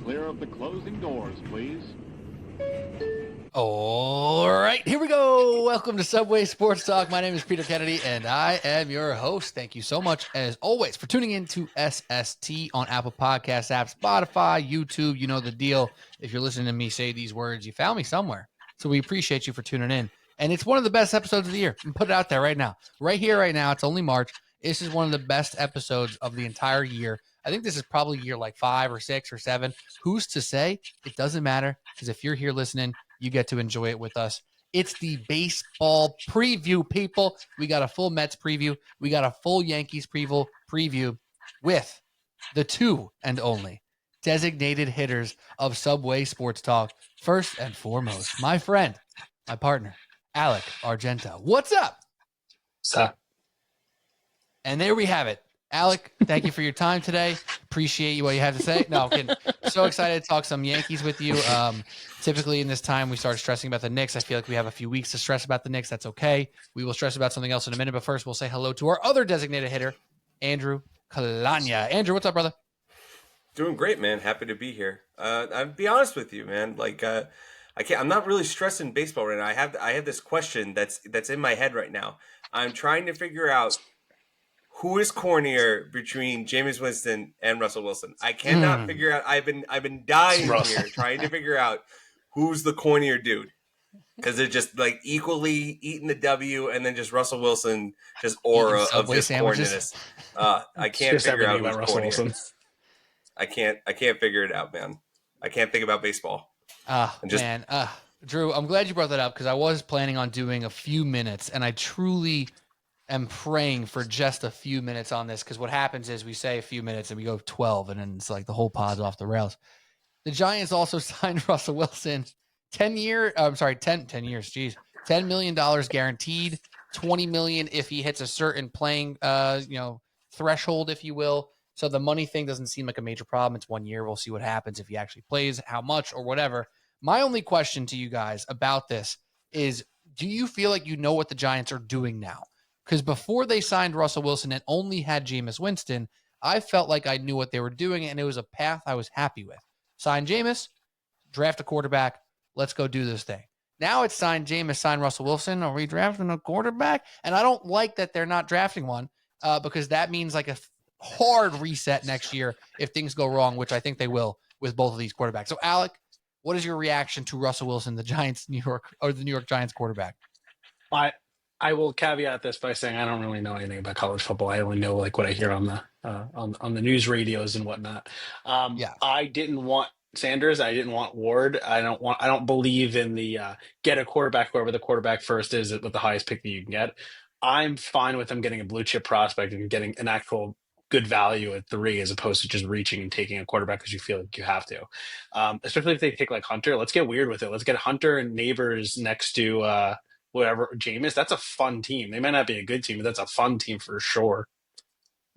clear of the closing doors, please. All right, here we go. Welcome to Subway Sports Talk. My name is Peter Kennedy, and I am your host. Thank you so much, as always, for tuning in to SST on Apple Podcast app, Spotify, YouTube. You know the deal. If you're listening to me say these words, you found me somewhere. So we appreciate you for tuning in. And it's one of the best episodes of the year. And put it out there right now. Right here, right now. It's only March. This is one of the best episodes of the entire year. I think this is probably year like 5 or 6 or 7. Who's to say? It doesn't matter, because if you're here listening, you get to enjoy it with us. It's the baseball preview, people. We got a full Mets preview. We got a full Yankees preview with the two and only designated hitters of Subway Sports Talk. First and foremost, my friend, my partner, Alec Argenta. What's up? And there we have it. Alec, thank you for your time today. Appreciate you, what you have to say. No, I'm kidding. So excited to talk some Yankees with you. Typically in this time, we start stressing about the Knicks. I feel like we have a few weeks to stress about the Knicks. That's okay. We will stress about something else in a minute. But first, we'll say hello to our other designated hitter, Andrew Kalanya. Andrew, what's up, brother? Doing great, man. Happy to be here. I'll be honest with you, man. I'm not really stressing baseball right now. I have this question that's in my head right now. I'm trying to figure out who is cornier between Jameis Winston and Russell Wilson. I cannot figure out. I've been dying here trying to figure out who's the cornier dude, because they're just like equally eating the W, and then just Russell Wilson, just aura of just corniness. I can't figure out who's Russell Wilson. I can't figure it out, man. I can't think about baseball. Drew, I'm glad you brought that up, because I was planning on doing a few minutes, and I truly am praying for just a few minutes on this, because what happens is we say a few minutes and we go 12, and then it's like the whole pod's off the rails. The Giants also signed Russell Wilson 10 years, $10 million guaranteed, $20 million if he hits a certain playing threshold, if you will. So the money thing doesn't seem like a major problem. It's 1 year. We'll see what happens if he actually plays, how much or whatever. My only question to you guys about this is, do you feel like you know what the Giants are doing now? Because before they signed Russell Wilson and only had Jameis Winston, I felt like I knew what they were doing, and it was a path I was happy with. Sign Jameis, draft a quarterback, let's go do this thing. Now it's sign Jameis, sign Russell Wilson. Are we drafting a quarterback? And I don't like that they're not drafting one, because that means like a hard reset next year if things go wrong, which I think they will with both of these quarterbacks. So, Alec, what is your reaction to Russell Wilson, the New York Giants quarterback? I will caveat this by saying I don't really know anything about college football. I only know like what I hear on the on the news radios and whatnot. I didn't want Sanders. I didn't want Ward. I don't believe in the get a quarterback whoever the quarterback first is with the highest pick that you can get. I'm fine with them getting a blue chip prospect and getting an actual good value at 3, as opposed to just reaching and taking a quarterback because you feel like you have to. Especially if they take like Hunter. Let's get weird with it. Let's get Hunter and Neighbors next to whatever Jameis. That's a fun team. They might not be a good team, but that's a fun team for sure.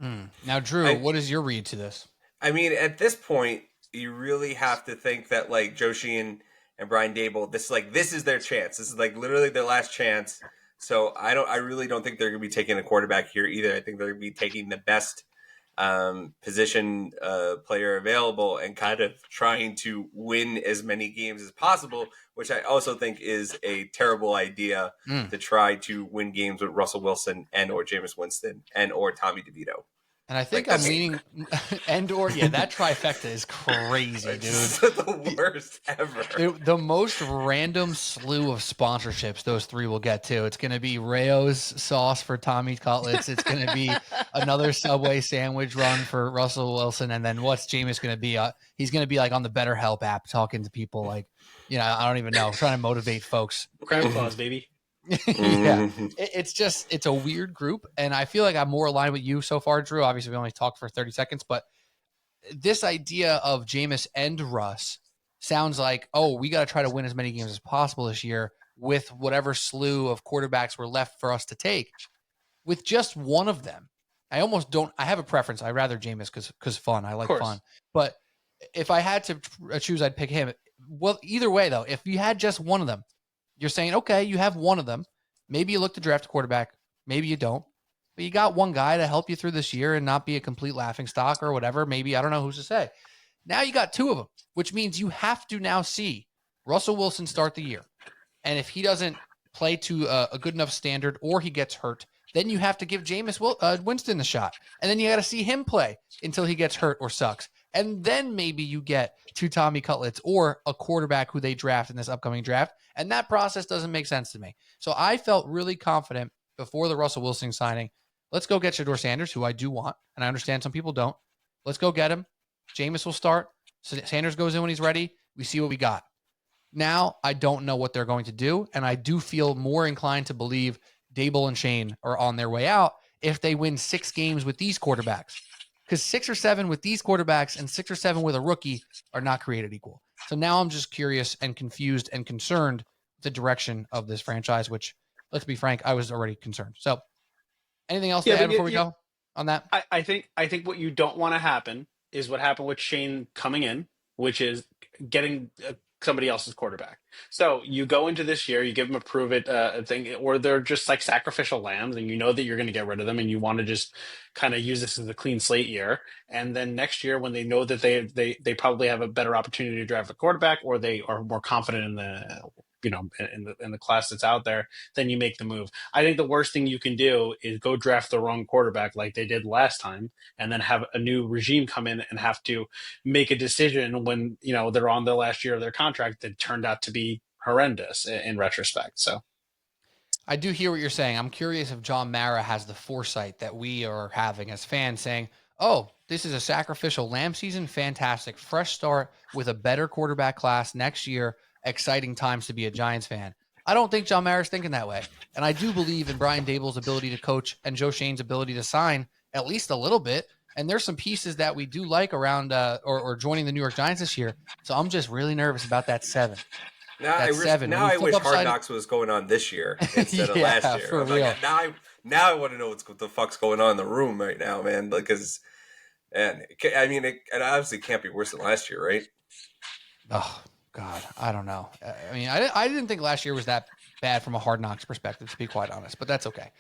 Now, Drew, what is your read to this? I mean, at this point, you really have to think that like Joe Sheehan and Brian Dable, this is their chance. This is like literally their last chance. So I really don't think they're going to be taking a quarterback here either. I think they're going to be taking the best position player available and kind of trying to win as many games as possible, which I also think is a terrible idea to try to win games with Russell Wilson and or Jameis Winston and or Tommy DeVito. And I think I'm leaning that trifecta is crazy, dude. It's the worst ever. The most random slew of sponsorships those three will get to. It's going to be Rayo's sauce for Tommy Cutlets. It's going to be another Subway sandwich run for Russell Wilson. And then what's Jameis going to be? He's going to be like on the BetterHelp app talking to people like, I don't even know, trying to motivate folks. Crown claws, baby. Yeah, it's a weird group, and I feel like I'm more aligned with you so far, Drew. Obviously, we only talked for 30 seconds, but this idea of Jameis and Russ sounds like, we got to try to win as many games as possible this year with whatever slew of quarterbacks were left for us to take. With just one of them, I have a preference. I'd rather Jameis because fun. I like fun, but if I had to choose, I'd pick him. Well, either way, though, if you had just one of them, you're saying, okay, you have one of them. Maybe you look to draft a quarterback. Maybe you don't. But you got one guy to help you through this year and not be a complete laughingstock or whatever. Maybe, I don't know who's to say. Now you got 2 of them, which means you have to now see Russell Wilson start the year. And if he doesn't play to a good enough standard or he gets hurt, then you have to give Jameis Winston the shot. And then you got to see him play until he gets hurt or sucks. And then maybe you get 2 Tommy Cutlets or a quarterback who they draft in this upcoming draft. And that process doesn't make sense to me. So I felt really confident before the Russell Wilson signing. Let's go get Shedeur Sanders, who I do want. And I understand some people don't. Let's go get him. Jameis will start. Sanders goes in when he's ready. We see what we got. Now, I don't know what they're going to do, and I do feel more inclined to believe Dable and Shane are on their way out if they win 6 games with these quarterbacks. Because 6 or 7 with these quarterbacks and 6 or 7 with a rookie are not created equal. So now I'm just curious and confused and concerned with the direction of this franchise, which, let's be frank, I was already concerned. So anything else to add before we go on that? I think what you don't want to happen is what happened with Shane coming in, which is getting somebody else's quarterback. So you go into this year, you give them a prove it thing, or they're just like sacrificial lambs, and you know that you're going to get rid of them, and you want to just kind of use this as a clean slate year. And then next year, when they know that they probably have a better opportunity to draft a quarterback, or they are more confident in the in the class that's out there, then you make the move. I think the worst thing you can do is go draft the wrong quarterback like they did last time, and then have a new regime come in and have to make a decision when they're on the last year of their contract that turned out to be horrendous in retrospect. So I do hear what you're saying. I'm curious if John Mara has the foresight that we are having as fans, saying, oh, this is a sacrificial lamb season. Fantastic. Fresh start with a better quarterback class next year. Exciting times to be a Giants fan. I don't think John Mara's thinking that way. And I do believe in Brian Dable's ability to coach and Joe Shane's ability to sign at least a little bit. And there's some pieces that we do like around or joining the New York Giants this year. So I'm just really nervous about that 7. Now I wish Hard Knocks was going on this year instead of last year. For real. Like, now I want to know what the fuck's going on in the room right now, man. Because, it obviously can't be worse than last year, right? Oh, God, I don't know. I mean, I didn't think last year was that bad from a Hard Knocks perspective, to be quite honest, but that's okay.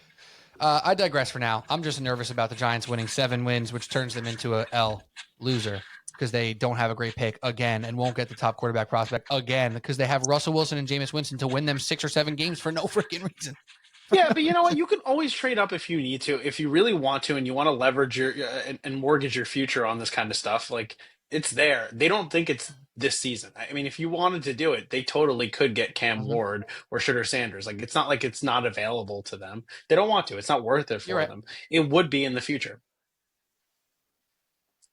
I digress for now. I'm just nervous about the Giants winning 7 wins, which turns them into a L loser because they don't have a great pick again and won't get the top quarterback prospect again because they have Russell Wilson and Jameis Winston to win them 6 or 7 games for no freaking reason. Yeah, but you know what? You can always trade up if you need to, if you really want to, and you want to leverage your and mortgage your future on this kind of stuff. Like, it's there. They don't think it's this season. I mean, if you wanted to do it, they totally could get Cam Ward or Shedeur Sanders. Like, it's not like it's not available to them. They don't want to. It's not worth it for them. It would be in the future.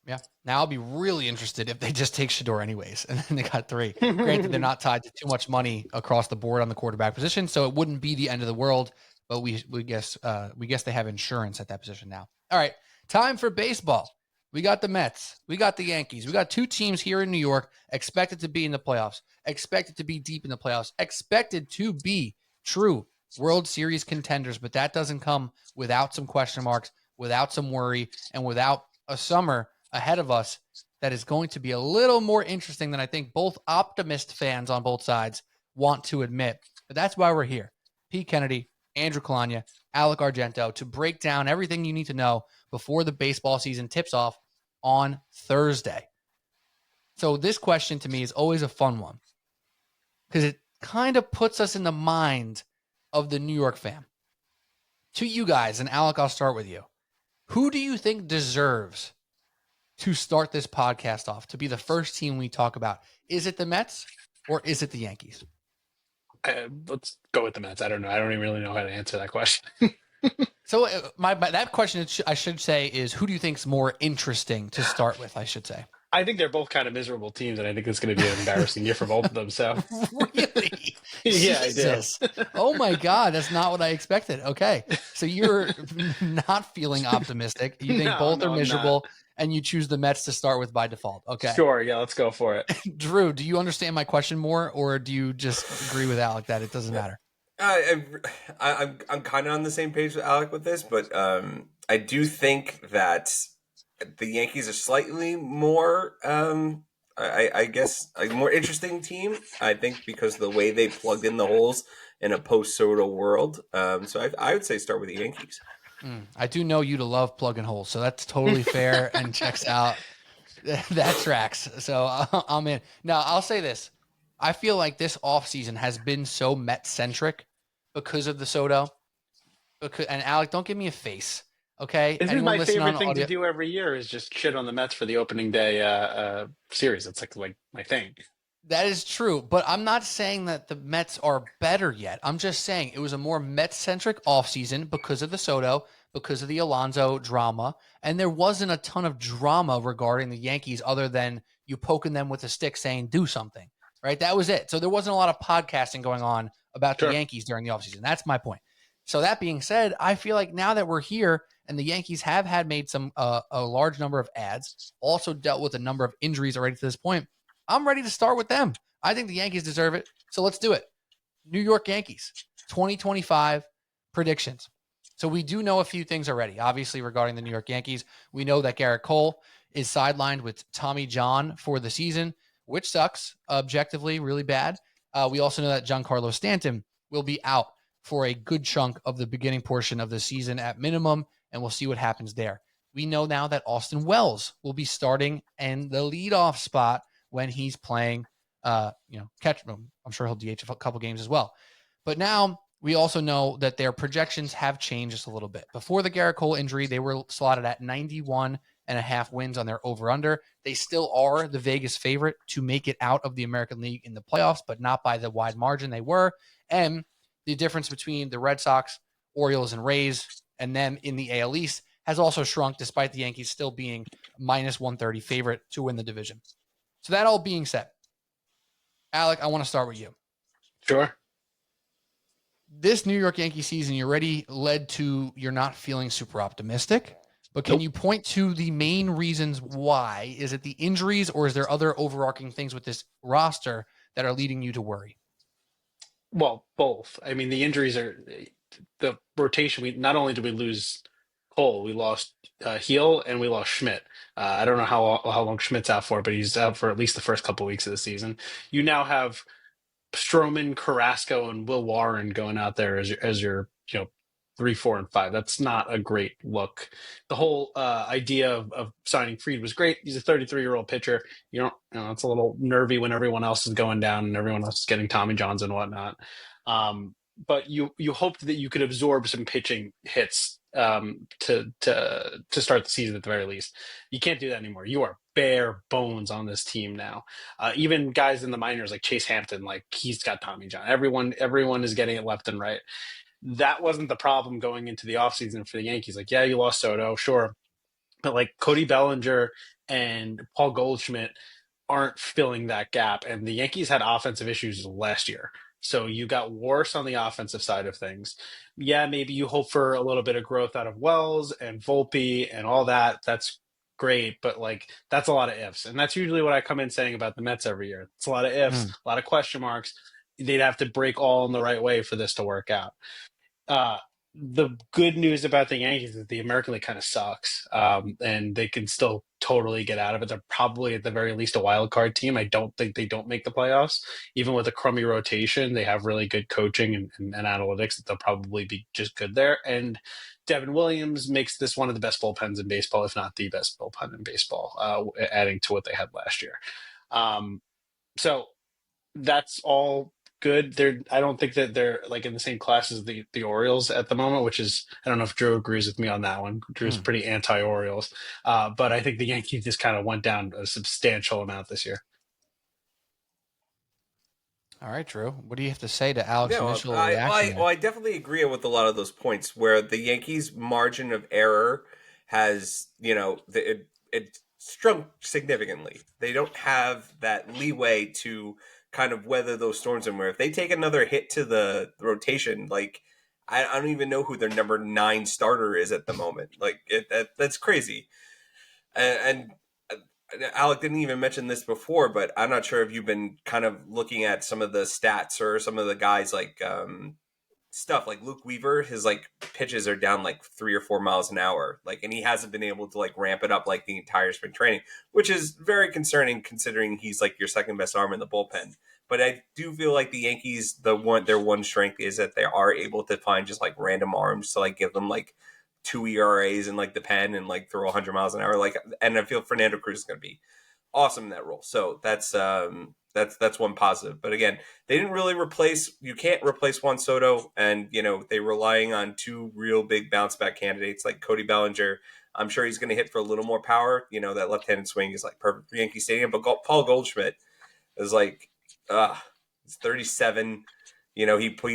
Yeah. Now I'll be really interested if they just take Shedeur anyways, and then they got 3. Granted, they're not tied to too much money across the board on the quarterback position, so it wouldn't be the end of the world. But we guess they have insurance at that position now. All right, time for baseball. We got the Mets. We got the Yankees. We got 2 teams here in New York expected to be in the playoffs, expected to be deep in the playoffs, expected to be true World Series contenders. But that doesn't come without some question marks, without some worry, and without a summer ahead of us that is going to be a little more interesting than I think both optimist fans on both sides want to admit. But that's why we're here. Pete Kennedy, Andrew Kalanya, Alec Argento, to break down everything you need to know before the baseball season tips off on Thursday. So this question to me is always a fun one because it kind of puts us in the mind of the New York fan. To you guys, and Alec, I'll start with you. Who do you think deserves to start this podcast off, to be the first team we talk about? Is it the Mets or is it the Yankees? Let's go with the Mets. I don't know. I don't even really know how to answer that question. So that question, I should say, is who do you think is more interesting to start with, I should say? I think they're both kind of miserable teams, and I think it's going to be an embarrassing year for both of them. So Really? Yeah, Jesus. I do. Oh my God, that's not what I expected. Okay, so you're not feeling optimistic. You think both are miserable, and you choose the Mets to start with by default. Okay. Sure. Yeah, let's go for it. Drew, do you understand my question more, or do you just agree with Alec that it doesn't matter? I'm kind of on the same page with Alec with this, but I do think that the Yankees are slightly more, I guess, a more interesting team. I think because of the way they plugged in the holes in a post-Soto world. So I would say start with the Yankees. I do know you to love plugging holes, so that's totally fair and checks out. That tracks. So I'm in. Now, I'll say this. I feel like this offseason has been so Met-centric because of the Soto. And Alec, don't give me a face, okay? This is Anyone my listening on favorite thing to audio, do every year is just shit on the Mets for the opening day series. It's like my thing. that is true. But I'm not saying that the Mets are better yet. I'm just saying it was a more Met-centric offseason because of the Soto, because of the Alonso drama. And there wasn't a ton of drama regarding the Yankees other than you poking them with a stick saying, do something, right? That was it. So there wasn't a lot of podcasting going on about the Sure. Yankees during the offseason. That's my point. So that being said, I feel like now that we're here and the Yankees have had made some a large number of ads, also dealt with a number of injuries already to this point, I'm ready to start with them. I think the Yankees deserve it. So let's do it. New York Yankees, 2025 predictions. So we do know a few things already, obviously, regarding the New York Yankees. We know that Garrett Cole is sidelined with Tommy John for the season, which sucks, objectively, really bad. We also know that Giancarlo Stanton will be out for a good chunk of the beginning portion of the season at minimum, and we'll see what happens there. We know now that Austin Wells will be starting in the leadoff spot when he's playing, catch. I'm sure he'll DH a couple games as well. But now we also know that their projections have changed just a little bit. Before the Garrett Cole injury, they were slotted at 91.5 wins on their over-under. They still are the Vegas favorite to make it out of the American League in the playoffs, but not by the wide margin they were. And the difference between the Red Sox, Orioles, and Rays and them in the AL East has also shrunk, despite the Yankees still being minus 130 favorite to win the division. So that all being said, Alec, I want to start with you. Sure. This New York Yankee season, you already led to you're not feeling super optimistic, but can you point to the main reasons why? Is it the injuries, or is there other overarching things with this roster that are leading you to worry? Well, both. I mean, the injuries are the rotation. We not only did we lose Cole, we lost Heel and we lost Schmidt. I don't know how long Schmidt's out for, but he's out for at least the first couple weeks of the season. You now have Stroman, Carrasco, and Will Warren going out there as your 3, 4, and 5. That's not a great look. The whole idea of signing Fried was great. He's a 33-year-old pitcher. It's a little nervy when everyone else is going down and everyone else is getting Tommy Johns and whatnot. But you hoped that you could absorb some pitching hits to start the season at the very least. You can't do that anymore. You are bare bones on this team now. Even guys in the minors like Chase Hampton, like he's got Tommy John. Everyone is getting it left and right. That wasn't the problem going into the offseason for the Yankees. Like, yeah, you lost Soto, sure. But like Cody Bellinger and Paul Goldschmidt aren't filling that gap. And the Yankees had offensive issues last year. So you got worse on the offensive side of things. Yeah, maybe you hope for a little bit of growth out of Wells and Volpe and all that. That's great, but like that's a lot of ifs. And that's usually what I come in saying about the Mets every year. It's a lot of ifs, a lot of question marks. They'd have to break all in the right way for this to work out. The good news about the Yankees is that the American League kind of sucks, and they can still totally get out of it. They're probably at the very least a wild card team. I don't think they don't make the playoffs. Even with a crummy rotation, they have really good coaching and analytics that they'll probably be just good there. And Devin Williams makes this one of the best bullpens in baseball, if not the best bullpen in baseball, adding to what they had last year. So that's all good. I don't think that they're like in the same class as the Orioles at the moment, which is, I don't know if Drew agrees with me on that one. Drew's pretty anti-Orioles. But I think the Yankees just kind of went down a substantial amount this year. All right, Drew. What do you have to say to Alex's initial reaction? Well, I definitely agree with a lot of those points where the Yankees' margin of error has, it shrunk significantly. They don't have that leeway to kind of weather those storms, and where if they take another hit to the rotation, like I don't even know who their number 9 starter is at the moment. Like that's crazy. And Alec didn't even mention this before, but I'm not sure if you've been kind of looking at some of the stats or some of the guys like stuff like Luke Weaver. His like pitches are down like 3 or 4 miles an hour, like, and he hasn't been able to like ramp it up like the entire spring training, which is very concerning considering he's like your second best arm in the bullpen. But I do feel like the Yankees, their one strength is that they are able to find just like random arms to like give them like 2 ERAs in like the pen and like throw 100 miles an hour. Like, and I feel Fernando Cruz is going to be awesome in that role. So that's one positive. But again, they didn't really replace. You can't replace Juan Soto, and they're relying on two real big bounce back candidates like Cody Bellinger. I'm sure he's going to hit for a little more power. That left-handed swing is like perfect for Yankee Stadium. But Paul Goldschmidt is like, he's 37. He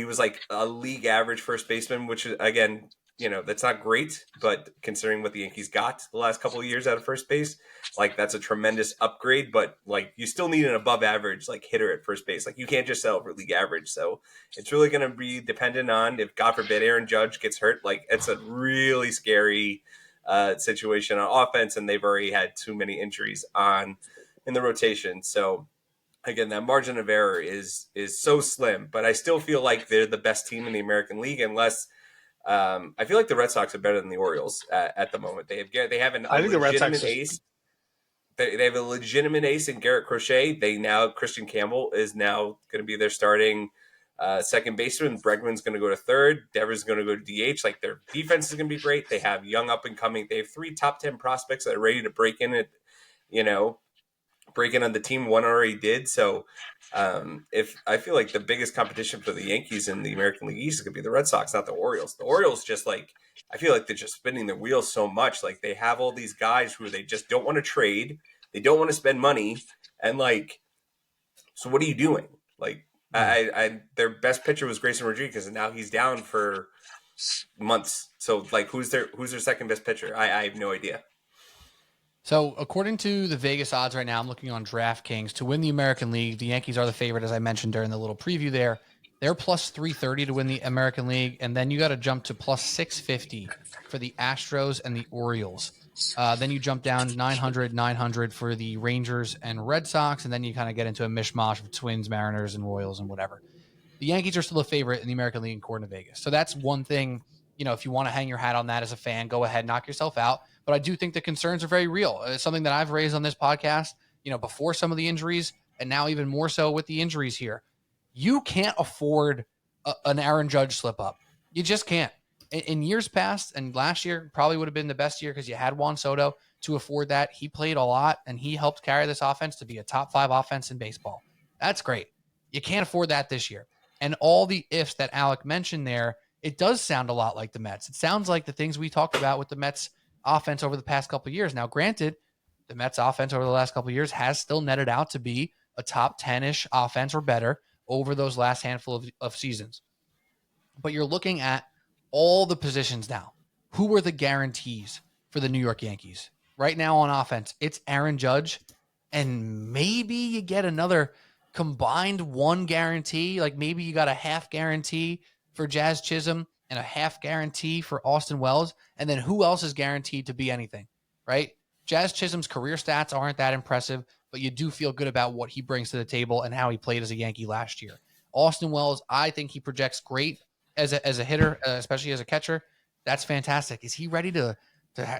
was like a league average first baseman, which is, again, that's not great, but considering what the Yankees got the last couple of years out of first base, like that's a tremendous upgrade. But like you still need an above average like hitter at first base. Like you can't just settle for league average. So it's really going to be dependent on if, God forbid, Aaron Judge gets hurt. Like it's a really scary situation on offense, and they've already had too many injuries in the rotation. So again, that margin of error is so slim. But I still feel like they're the best team in the American League, unless. I feel like the Red Sox are better than the Orioles at the moment. They have a legitimate ace. They have a legitimate ace in Garrett Crochet. Christian Campbell is now going to be their starting second baseman. Bregman's going to go to third. Devers going to go to DH. Like their defense is going to be great. They have young up and coming. They have 3 top 10 prospects that are ready to break in on the team. One already did. So if I feel like the biggest competition for the Yankees in the American League East is going to be the Red Sox, not the Orioles. The Orioles just like, I feel like they're just spinning their wheels so much. Like they have all these guys who they just don't want to trade. They don't want to spend money. And like, so what are you doing? Like their best pitcher was Grayson Rodriguez, and now he's down for months. So like, who's their second best pitcher? I have no idea. So according to the Vegas odds right now, I'm looking on DraftKings to win the American League. The Yankees are the favorite, as I mentioned during the little preview there. They're plus 330 to win the American League, and then you got to jump to plus 650 for the Astros and the Orioles. Then you jump down 900 for the Rangers and Red Sox, and then you kind of get into a mishmash of Twins, Mariners, and Royals and whatever. The Yankees are still a favorite in the American League according to Vegas. So that's one thing, if you want to hang your hat on that as a fan, go ahead, knock yourself out. But I do think the concerns are very real. It's something that I've raised on this podcast, before some of the injuries, and now even more so with the injuries here. You can't afford an Aaron Judge slip up. You just can't. In years past, and last year probably would have been the best year because you had Juan Soto to afford that. He played a lot, and he helped carry this offense to be a top 5 offense in baseball. That's great. You can't afford that this year. And all the ifs that Alec mentioned there, it does sound a lot like the Mets. It sounds like the things we talked about with the Mets offense over the past couple of years. Now, granted, the Mets offense over the last couple of years has still netted out to be a top 10-ish offense or better over those last handful of seasons. But you're looking at all the positions now. Who were the guarantees for the New York Yankees? Right now on offense, it's Aaron Judge, and maybe you get another combined one guarantee. Like maybe you got a half guarantee for Jazz Chisholm and a half guarantee for Austin Wells. And then who else is guaranteed to be anything, right? Jazz Chisholm's career stats aren't that impressive, but you do feel good about what he brings to the table and how he played as a Yankee last year. Austin Wells, I think he projects great as a hitter, especially as a catcher. That's fantastic. Is he ready to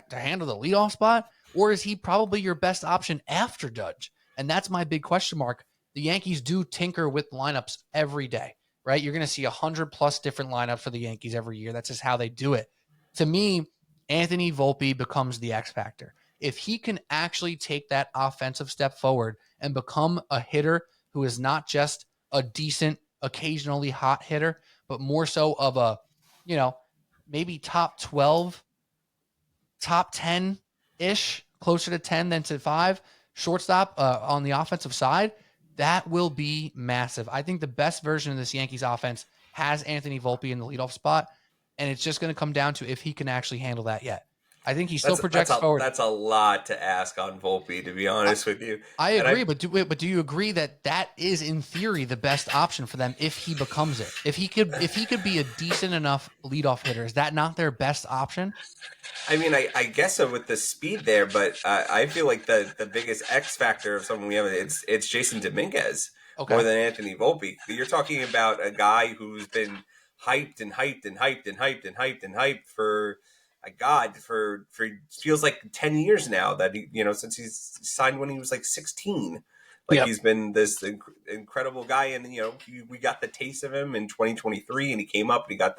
handle the leadoff spot, or is he probably your best option after Judge? And that's my big question mark. The Yankees do tinker with lineups every day, right? You're going to see 100+ different lineups for the Yankees every year. That's just how they do it. To me, Anthony Volpe becomes the X factor. If he can actually take that offensive step forward and become a hitter who is not just a decent, occasionally hot hitter, but more so of a, maybe top 12, top 10-ish, closer to 10 than to 5, shortstop on the offensive side, that will be massive. I think the best version of this Yankees offense has Anthony Volpe in the leadoff spot, and it's just going to come down to if he can actually handle that yet. I think he still projects forward. That's a lot to ask on Volpe, to be honest with you. I agree, but do you agree that is in theory the best option for them if he becomes it? If he could be a decent enough leadoff hitter, is that not their best option? I mean, I guess so with the speed there, but I feel like the biggest X factor of someone we have it's Jason Dominguez more than Anthony Volpe. You're talking about a guy who's been hyped and hyped and hyped and hyped and hyped and hyped for feels like 10 years now that he, since he's signed when he was like 16. Like Yep. he's been this incredible guy, and we got the taste of him in 2023, and he came up and he got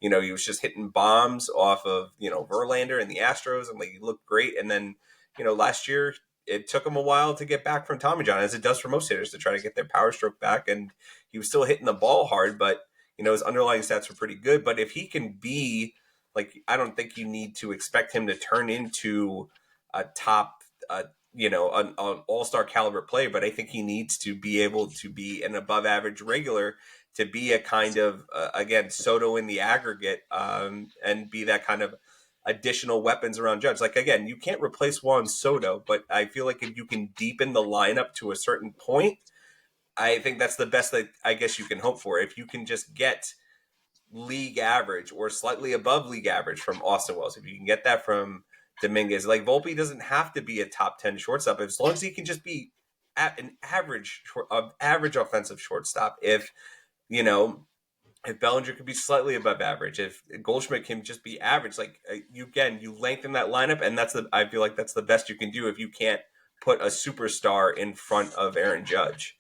he was just hitting bombs off of Verlander and the Astros, and like he looked great. And then last year it took him a while to get back from Tommy John, as it does for most hitters, to try to get their power stroke back, and he was still hitting the ball hard, but his underlying stats were pretty good. But if he can be like, I don't think you need to expect him to turn into a top, an all-star caliber player, but I think he needs to be able to be an above average regular, to be a kind of, again, Soto in the aggregate, and be that kind of additional weapons around Judge. Like, again, you can't replace Juan Soto, but I feel like if you can deepen the lineup to a certain point, I think that's the best that I guess you can hope for. If you can just get league average or slightly above league average from Austin Wells, if you can get that from Dominguez, like Volpe doesn't have to be a top 10 shortstop as long as he can just be at an average offensive shortstop. If Bellinger could be slightly above average, if Goldschmidt can just be average, like you lengthen that lineup, and I feel like that's the best you can do if you can't put a superstar in front of Aaron Judge.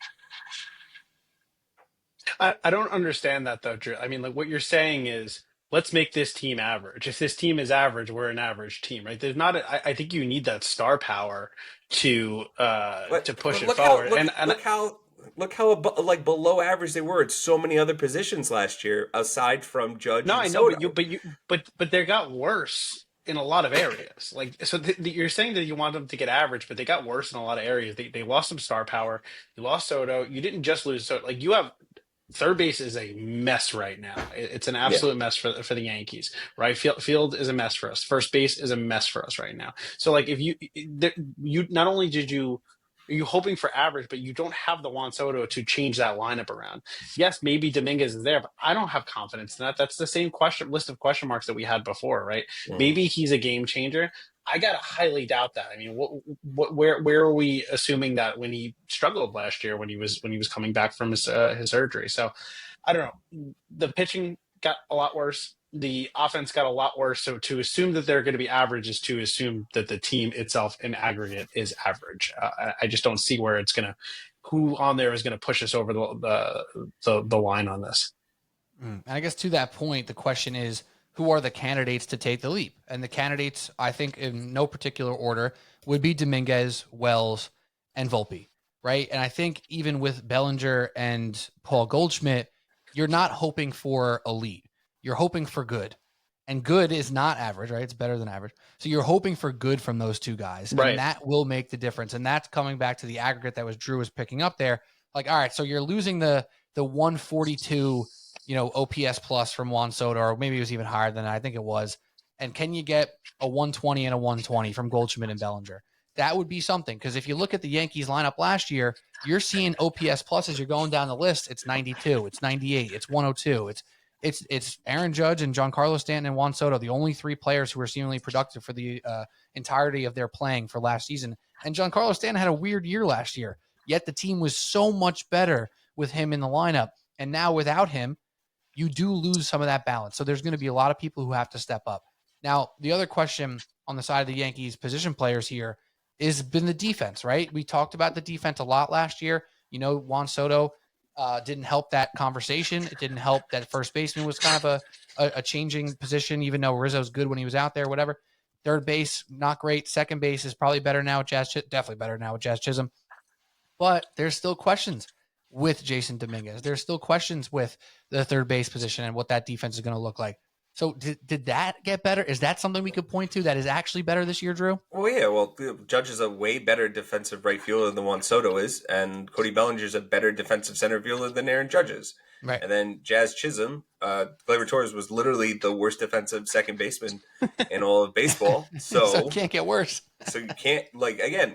I don't understand that though, Drew. I mean, like what you're saying is, let's make this team average. If this team is average, we're an average team, right? There's not. I think you need that star power to push it forward. Look how like below average they were at so many other positions last year, aside from Judge. No, and I know, Soto. but they got worse in a lot of areas. Like, so you're saying that you want them to get average, but they got worse in a lot of areas. They lost some star power. You lost Soto. You didn't just lose Soto. Like, you have third base is a mess right now. It's an absolute mess for the Yankees. Right, field is a mess for us. First base is a mess for us right now. So, like, if you not only are you hoping for average, but you don't have the Juan Soto to change that lineup around. Yes, maybe Dominguez is there, but I don't have confidence in that. That's the same list of question marks that we had before, right? Maybe he's a game changer. I gotta highly doubt that. I mean, where are we assuming that when he struggled last year, when he was coming back from his surgery? So, I don't know. The pitching got a lot worse. The offense got a lot worse. So to assume that they're going to be average is to assume that the team itself in aggregate is average. I just don't see where it's going to, who on there is going to push us over the line on this. And I guess to that point, the question is, who are the candidates to take the leap? And the candidates, I think, in no particular order, would be Dominguez, Wells, and Volpe, right? And I think even with Bellinger and Paul Goldschmidt, you're not hoping for elite. You're hoping for good. And good is not average, right? It's better than average. So you're hoping for good from those two guys. Right. And that will make the difference. And that's coming back to the aggregate that Drew was picking up there. Like, all right, so you're losing the 142 OPS plus from Juan Soto, or maybe it was even higher than that. I think it was. And can you get a 120 and a 120 from Goldschmidt and Bellinger? That would be something. Because if you look at the Yankees lineup last year, you're seeing OPS plus as you're going down the list. It's 92, it's 98, it's 102. It's Aaron Judge and Giancarlo Stanton and Juan Soto, the only three players who were seemingly productive for the entirety of their playing for last season. And Giancarlo Stanton had a weird year last year, yet the team was so much better with him in the lineup. And now without him, you do lose some of that balance. So there's going to be a lot of people who have to step up. Now, the other question on the side of the Yankees position players here has been the defense, right? We talked about the defense a lot last year. Juan Soto didn't help that conversation. It didn't help that first baseman was kind of a changing position, even though Rizzo's good when he was out there, whatever. Third base, not great. Second base is probably better now with definitely better now with Jazz Chisholm. But there's still questions with Jason Dominguez. There's still questions with the third base position and what that defense is going to look like. So did that get better? Is that something we could point to that is actually better this year, Drew? Well, yeah. Well, Judge is a way better defensive right fielder than Juan Soto is, and Cody Bellinger is a better defensive center fielder than Aaron Judge is. Right. And then Jazz Chisholm, Gleyber Torres was literally the worst defensive second baseman in all of baseball. So it can't get worse. So you can't,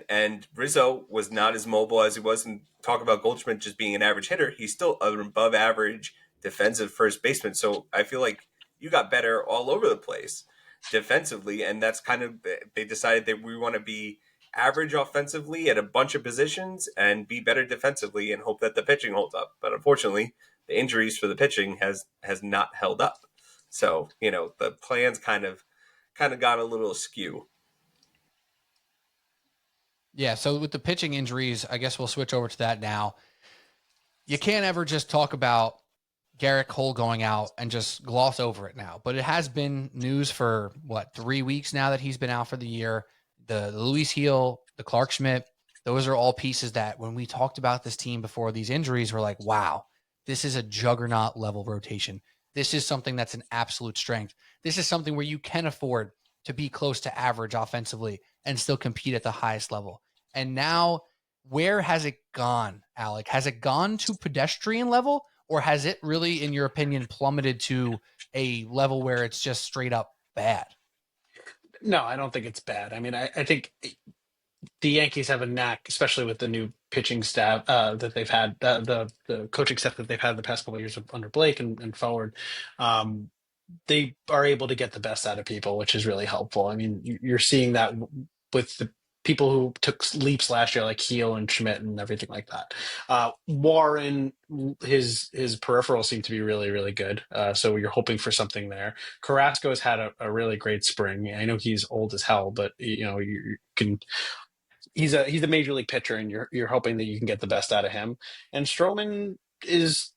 and Rizzo was not as mobile as he was. And talk about Goldschmidt just being an average hitter. He's still an above average defensive first baseman. So I feel like you got better all over the place defensively. And that's kind of, they decided that we want to be average offensively at a bunch of positions and be better defensively and hope that the pitching holds up. But unfortunately, the injuries for the pitching has not held up. So, the plans kind of got a little askew. Yeah. So with the pitching injuries, I guess we'll switch over to that now. You can't ever just talk about Garrett Cole going out and just gloss over it now. But it has been news for 3 weeks now that he's been out for the year. The Luis Heel, the Clark Schmidt, those are all pieces that when we talked about this team before these injuries, we're like, wow, this is a juggernaut level rotation. This is something that's an absolute strength. This is something where you can afford to be close to average offensively and still compete at the highest level. And now, where has it gone, Alec? Has it gone to pedestrian level? Or has it really, in your opinion, plummeted to a level where it's just straight up bad? No, I don't think it's bad. I mean, I think the Yankees have a knack, especially with the new pitching staff that they've had, the coaching staff that they've had the past couple of years under Blake and forward. Um, they are able to get the best out of people, which is really helpful. I mean, you're seeing that with the people who took leaps last year, like Heel and Schmidt and everything like that. Warren, his peripherals seem to be really, really good. So you're hoping for something there. Carrasco's had a really great spring. I know he's old as hell, but you can. He's a major league pitcher, and you're hoping that you can get the best out of him. And Stroman is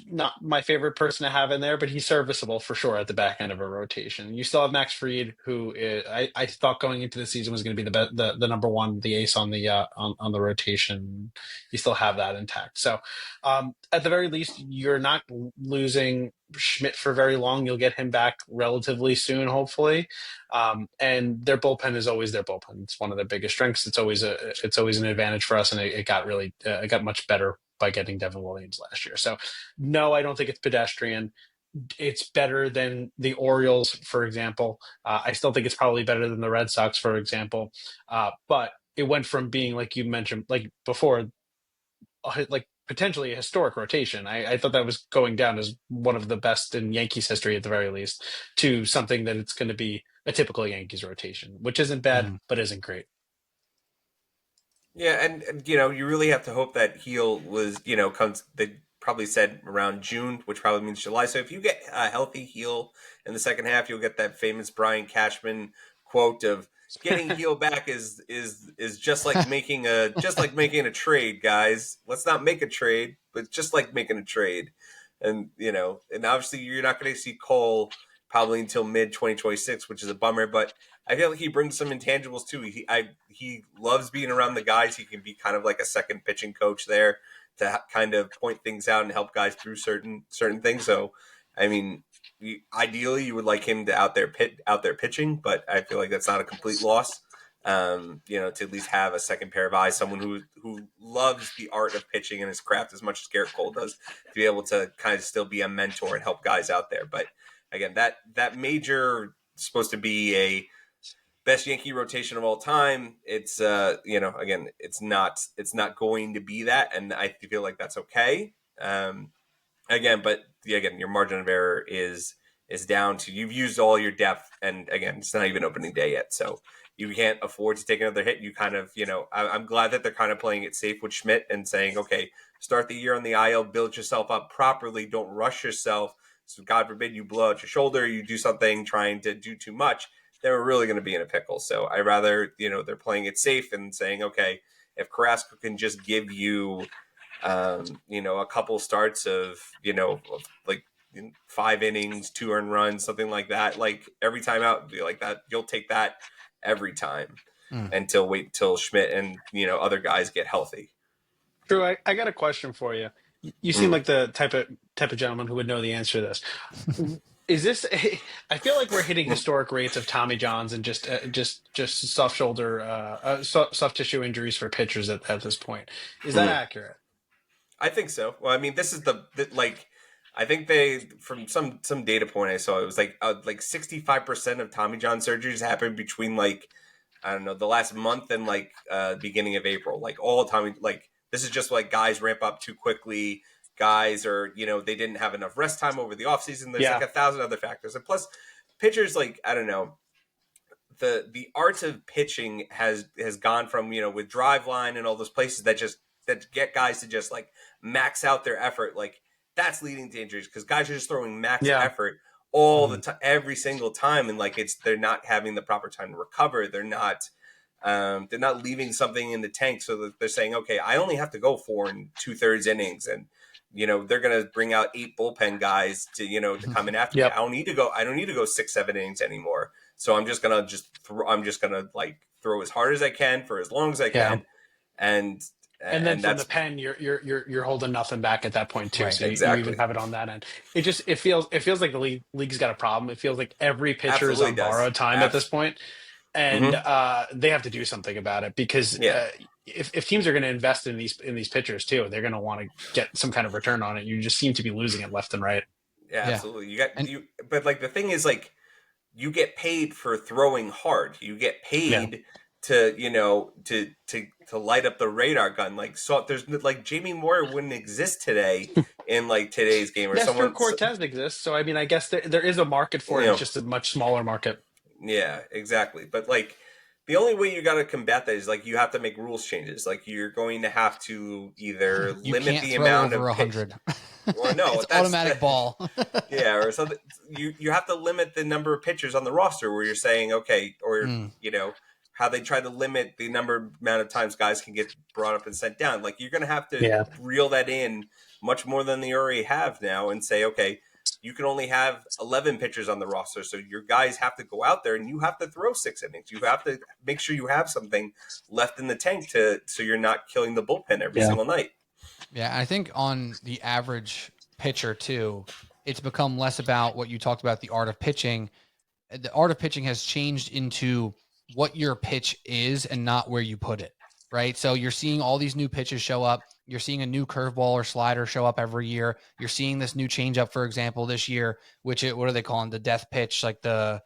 not my favorite person to have in there, but he's serviceable for sure at the back end of a rotation. You still have Max Fried, who I thought going into the season was going to be the number one, the ace on the on the rotation. You still have that intact. So at the very least, you're not losing Schmidt for very long. You'll get him back relatively soon, hopefully. And their bullpen is always their bullpen. It's one of their biggest strengths. It's always an advantage for us, and it got much better by getting Devin Williams last year. So no, I don't think it's pedestrian. It's better than the Orioles, for example. I still think it's probably better than the Red Sox, for example. But it went from being, like you mentioned, like before, like potentially a historic rotation. I thought that was going down as one of the best in Yankees history at the very least, to something that it's going to be a typical Yankees rotation, which isn't bad, but isn't great. Yeah, and you really have to hope that Heel was, comes. They probably said around June, which probably means July. So if you get a healthy Heel in the second half, you'll get that famous Brian Cashman quote of "Getting Heel back is just like making a trade, guys. Let's not make a trade, but just like making a trade." And and obviously you're not going to see Cole probably until mid 2026, which is a bummer, but I feel like he brings some intangibles too. He loves being around the guys. He can be kind of like a second pitching coach there to kind of point things out and help guys through certain things. So, I mean, ideally you would like him to out there pitching, but I feel like that's not a complete loss. To at least have a second pair of eyes, someone who loves the art of pitching and his craft as much as Garrett Cole does, to be able to kind of still be a mentor and help guys out there. But again, that major supposed to be a best Yankee rotation of all time. It's again, it's not going to be that, and I feel like that's okay. But your margin of error is down to, you've used all your depth, and again, it's not even opening day yet, so you can't afford to take another hit. You kind of, I'm glad that they're kind of playing it safe with Schmidt and saying, okay, start the year on the IL, build yourself up properly, don't rush yourself. So God forbid you blow out your shoulder, you do something trying to do too much, then we're really going to be in a pickle. So I rather, they're playing it safe and saying, okay, if Carrasco can just give you, a couple starts of, like 5 innings, 2 earned runs, something like that, like every time out, like that, you'll take that every time until Schmidt and, other guys get healthy. Drew, I got a question for you. You seem like the type of gentleman who would know the answer to this. Is this? I feel like we're hitting historic rates of Tommy Johns and just soft shoulder, soft tissue injuries for pitchers at this point. Is that accurate? I think so. Well, I mean, this is like, I think they, from some data point I saw, it was like 65% of Tommy John surgeries happened between, like, I don't know, the last month and like beginning of April. Like all Tommy, like this is just like guys ramp up too quickly. Guys are, they didn't have enough rest time over the offseason. There's like 1,000 other factors. And plus pitchers, like, I don't know, the art of pitching has gone from, with Driveline and all those places that get guys to just like max out their effort. Like that's leading to injuries because guys are just throwing max effort all the time, every single time. And like, they're not having the proper time to recover. They're not, They're not leaving something in the tank so that they're saying, okay, I only have to go 4 2/3 innings, and they're gonna bring out 8 bullpen guys to come in after me. Yep. I don't need to go 6, 7 innings anymore. So I'm just gonna like throw as hard as I can for as long as I can, and then from that's the pen, you're holding nothing back at that point too. Right. So you exactly. even have it on that end. It feels like the league's got a problem. It feels like every pitcher Absolutely is on does. borrowed time at this point, and they have to do something about it because if teams are going to invest in these pitchers too, they're going to want to get some kind of return on it. You just seem to be losing it left and right. Yeah, absolutely. But like the thing is, like, you get paid for throwing hard. You get paid to to light up the radar gun. Like, so there's like Jamie Moyer wouldn't exist today in like today's game, or Nestor Cortez exists. So I mean, I guess there is a market for it. It's just a much smaller market. Yeah, exactly. But like, the only way you got to combat that is like you have to make rules changes. Like you're going to have to either limit the amount over of 100. Or no, it's automatic ball. Yeah, or something. You have to limit the number of pitchers on the roster where you're saying, okay, or how they try to limit the amount of times guys can get brought up and sent down. Like you're going to have to reel that in much more than they already have now and say, okay, you can only have 11 pitchers on the roster, so your guys have to go out there and you have to throw 6 innings. You have to make sure you have something left in the tank so you're not killing the bullpen every single night. Yeah, I think on the average pitcher too, it's become less about what you talked about, the art of pitching. The art of pitching has changed into what your pitch is and not where you put it, right? So you're seeing all these new pitches show up. You're seeing a new curveball or slider show up every year. You're seeing this new changeup, for example, this year, what are they calling the death pitch, like the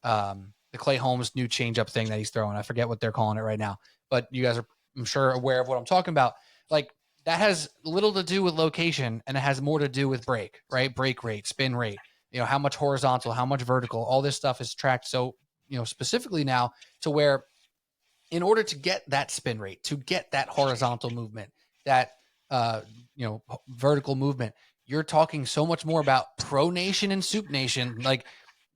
Clay Holmes new changeup thing that he's throwing. I forget what they're calling it right now, but you guys are, I'm sure, aware of what I'm talking about. Like that has little to do with location and it has more to do with break, right? Break rate, spin rate, how much horizontal, how much vertical, all this stuff is tracked. So, specifically now to where in order to get that spin rate, to get that horizontal movement, that vertical movement, you're talking so much more about pronation and supination. Like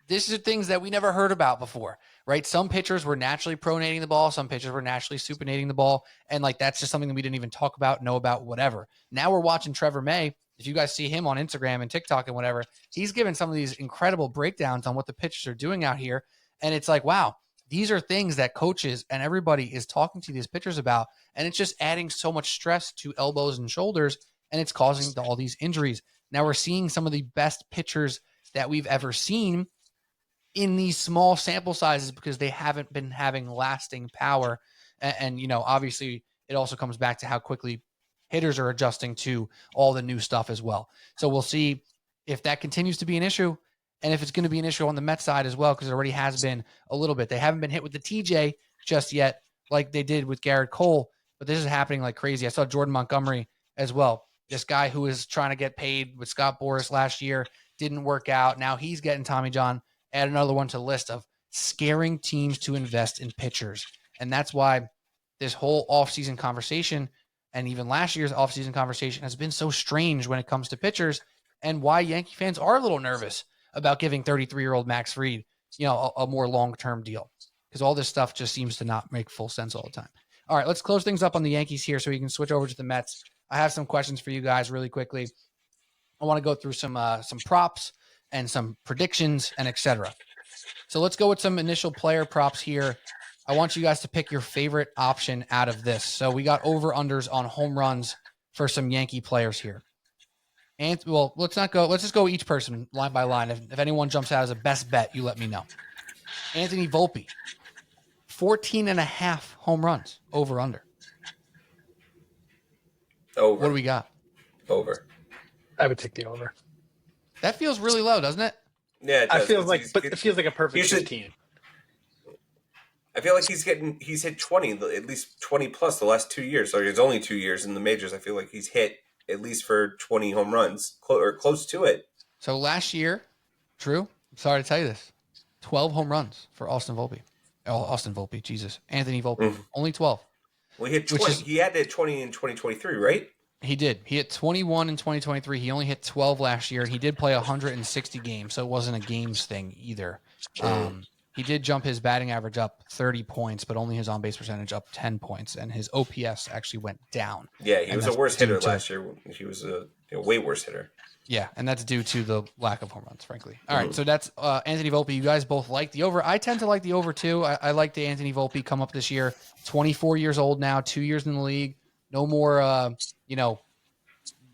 these are things that we never heard about before, right? Some pitchers were naturally pronating the ball, some pitchers were naturally supinating the ball, and like that's just something that we didn't even talk about, know about, whatever. Now we're watching Trevor May. If you guys see him on Instagram and TikTok and whatever, he's given some of these incredible breakdowns on what the pitchers are doing out here, and it's like, wow, these are things that coaches and everybody is talking to these pitchers about, and it's just adding so much stress to elbows and shoulders, and it's causing all these injuries. Now we're seeing some of the best pitchers that we've ever seen in these small sample sizes because they haven't been having lasting power. And obviously it also comes back to how quickly hitters are adjusting to all the new stuff as well. So we'll see if that continues to be an issue. And if it's going to be an issue on the Mets side as well, because it already has been a little bit. They haven't been hit with the TJ just yet like they did with Garrett Cole, but this is happening like crazy. I saw Jordan Montgomery as well. This guy who was trying to get paid with Scott Boras last year didn't work out. Now he's getting Tommy John. Add another one to the list of scaring teams to invest in pitchers. And that's why this whole offseason conversation and even last year's offseason conversation has been so strange when it comes to pitchers, and why Yankee fans are a little nervous about giving 33-year-old Max Fried, a more long-term deal, because all this stuff just seems to not make full sense all the time. All right, let's close things up on the Yankees here so we can switch over to the Mets. I have some questions for you guys really quickly. I want to go through some props and some predictions and etc. So let's go with some initial player props here. I want you guys to pick your favorite option out of this. So we got over-unders on home runs for some Yankee players here. And well, let's just go each person line by line. If anyone jumps out as a best bet, you let me know. Anthony Volpe, 14.5 home runs, over under. Over. What do we got? Over. I would take the over. That feels really low, doesn't it? Yeah, it does. It feels like a perfect 15. I feel like he's hit 20, at least 20 plus the last 2 years. So it's only 2 years in the majors. I feel like he's hit at least for 20 home runs or close to it. So last year, Drew, I'm sorry to tell you this, 12 home runs for Austin Volpe, Jesus. Anthony Volpe, only 12. Well, he hit 20. He had to hit 20 in 2023, right? He did. He hit 21 in 2023. He only hit 12 last year, and he did play 160 games, so it wasn't a games thing either. he did jump his batting average up 30 points, but only his on-base percentage up 10 points, and his OPS actually went down. Yeah, he and was a worse hitter last year. He was a way worse hitter. Yeah, and that's due to the lack of home runs, frankly. All right, so that's Anthony Volpe. You guys both like the over. I tend to like the over, too. I like the Anthony Volpe come up this year. 24 years old now, 2 years in the league. No more,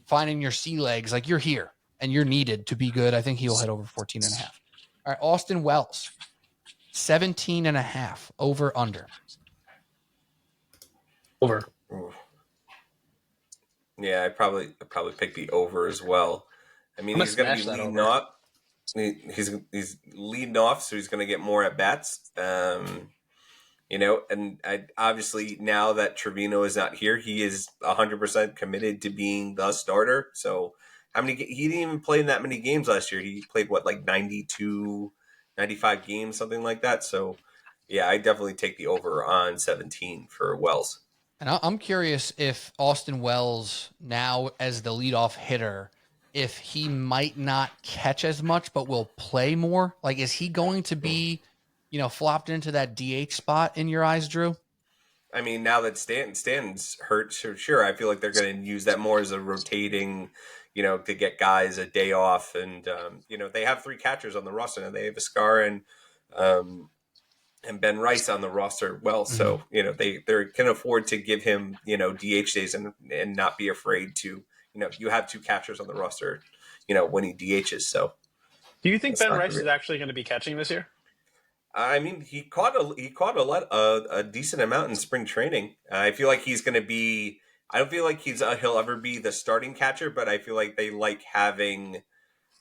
finding your sea legs. Like, you're here, and you're needed to be good. I think he'll hit over 14.5. All right, Austin Wells, 17.5, over, under. Over. Ooh. Yeah, I probably pick the over as well. I mean, he's going to be leading off. He's leading off, so he's going to get more at bats. And obviously now that Trevino is not here, he is 100% committed to being the starter. So he didn't even play in that many games last year. He played 92, 95 games, something like that. So yeah, I definitely take the over on 17 for Wells. And I'm curious if Austin Wells now as the leadoff hitter, if he might not catch as much, but will play more. Like, is he going to be, flopped into that DH spot in your eyes, Drew? I mean, now that Stanton's hurt, sure, I feel like they're going to use that more as a rotating, to get guys a day off. And, they have 3 catchers on the roster now. They have Vizcarra and Ben Rice on the roster. Well, so, they can afford to give him, DH days and not be afraid to, you have 2 catchers on the roster, when he DHs. So do you think Ben Rice is actually going to be catching this year? I mean, he caught a decent amount in spring training. I feel like he's going to be. I don't feel like he'll ever be the starting catcher, but I feel like they like having,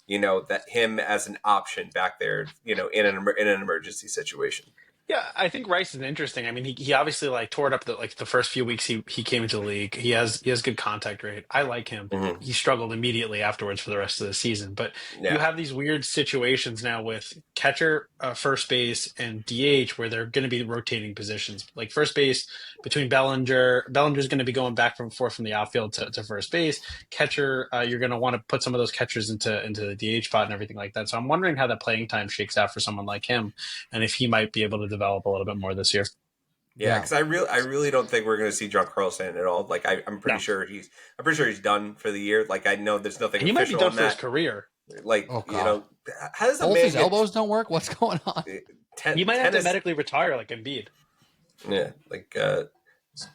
that him as an option back there, in an emergency situation. Yeah, I think Rice is interesting. I mean, he obviously tore it up the first few weeks he came into the league. He has good contact rate. I like him. Mm-hmm. He struggled immediately afterwards for the rest of the season. But you have these weird situations now with catcher, first base, and DH where they're going to be rotating positions. Like first base between Bellinger's going to be going back and forth from the outfield to first base. Catcher, you're going to want to put some of those catchers into the DH spot and everything like that. So I'm wondering how that playing time shakes out for someone like him, and if he might be able to develop a little bit more this year. Yeah, because I really don't think we're going to see Giancarlo Stanton at all. Like I'm pretty sure he's done for the year. Like I know there's nothing. And he might be done for his career. Like how does both his elbows don't work? What's going on? He might have to medically retire, like Embiid. Yeah, like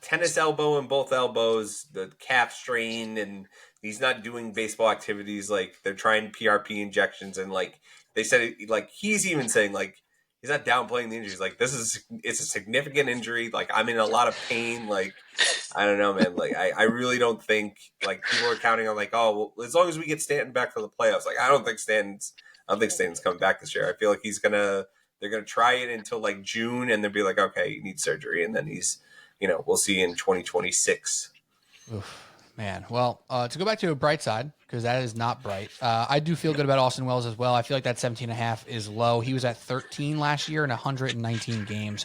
tennis elbow in both elbows, the calf strain, and he's not doing baseball activities. Like they're trying PRP injections, and like they said, he's even saying he's not downplaying the injuries. Like it's a significant injury. Like I'm in a lot of pain. Like I don't know, man. Like I really don't think people are counting on as long as we get Stanton back for the playoffs. Like I don't think Stanton's coming back this year. I feel like they're gonna try it until June, and they'll be like, okay, he needs surgery, and then he's we'll see in 2026. Oof. Man, well, to go back to a bright side, because that is not bright, I do feel good about Austin Wells as well. I feel like that 17.5 is low. He was at 13 last year in 119 games.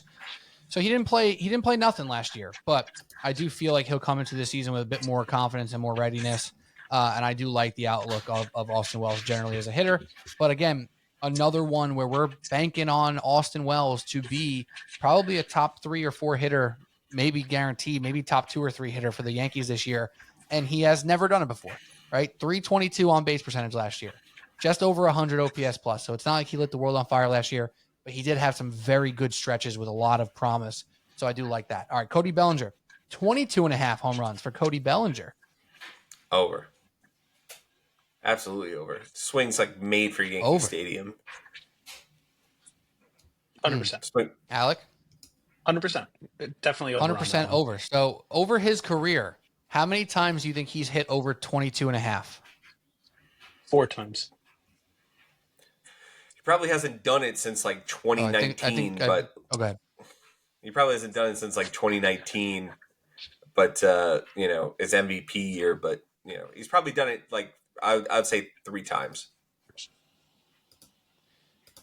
So he didn't play nothing last year, but I do feel like he'll come into the season with a bit more confidence and more readiness. And I do like the outlook of Austin Wells generally as a hitter. But again, another one where we're banking on Austin Wells to be probably a top 3 or 4 hitter, maybe guaranteed, maybe top 2 or 3 hitter for the Yankees this year. And he has never done it before, right? 322 on base percentage last year, just over 100 OPS plus. So it's not like he lit the world on fire last year, but he did have some very good stretches with a lot of promise. So I do like that. All right, Cody Bellinger, 22.5 home runs for Cody Bellinger. Over. Absolutely over. Swings made for Yankee Stadium. 100%. Alec? 100%. Definitely over. 100% over. So over his career, how many times do you think he's hit over 22.5? 4 times. He probably hasn't done it since 2019, but okay. He probably hasn't done it since 2019, but it's MVP year, but he's probably done it I'd say 3 times.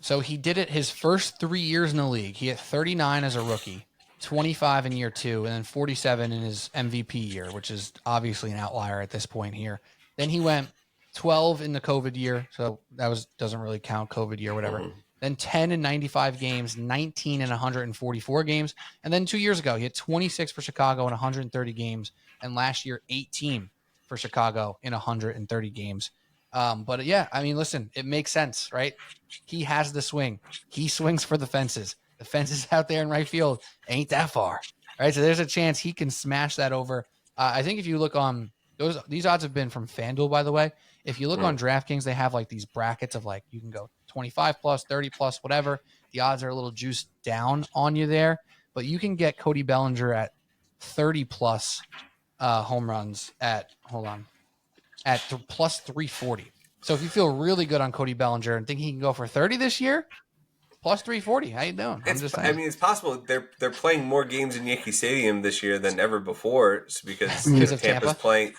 So he did it his first 3 years in the league. He hit 39 as a rookie, 25 in year 2, and then 47 in his MVP year, which is obviously an outlier at this point here. Then he went 12 in the COVID year, so that doesn't really count, COVID year, whatever. then 10 in 95 games, 19 in 144 games. And then 2 years ago, he had 26 for Chicago in 130 games. And last year, 18 for Chicago in 130 games. But yeah, I mean, listen, it makes sense, right? He has the swing. He swings for the fences. The fences out there in right field ain't that far, right? So there's a chance he can smash that over. I think if you look on these odds have been from FanDuel, by the way. If you look on DraftKings, they have like these brackets of like you can go 25 plus, 30 plus, whatever. The odds are a little juiced down on you there, but you can get Cody Bellinger at 30 plus home runs at plus 340. So if you feel really good on Cody Bellinger and think he can go for 30 this year, plus 340. How you doing? I'm just saying. I mean, it's possible they're playing more games in Yankee Stadium this year than ever before because Tampa's playing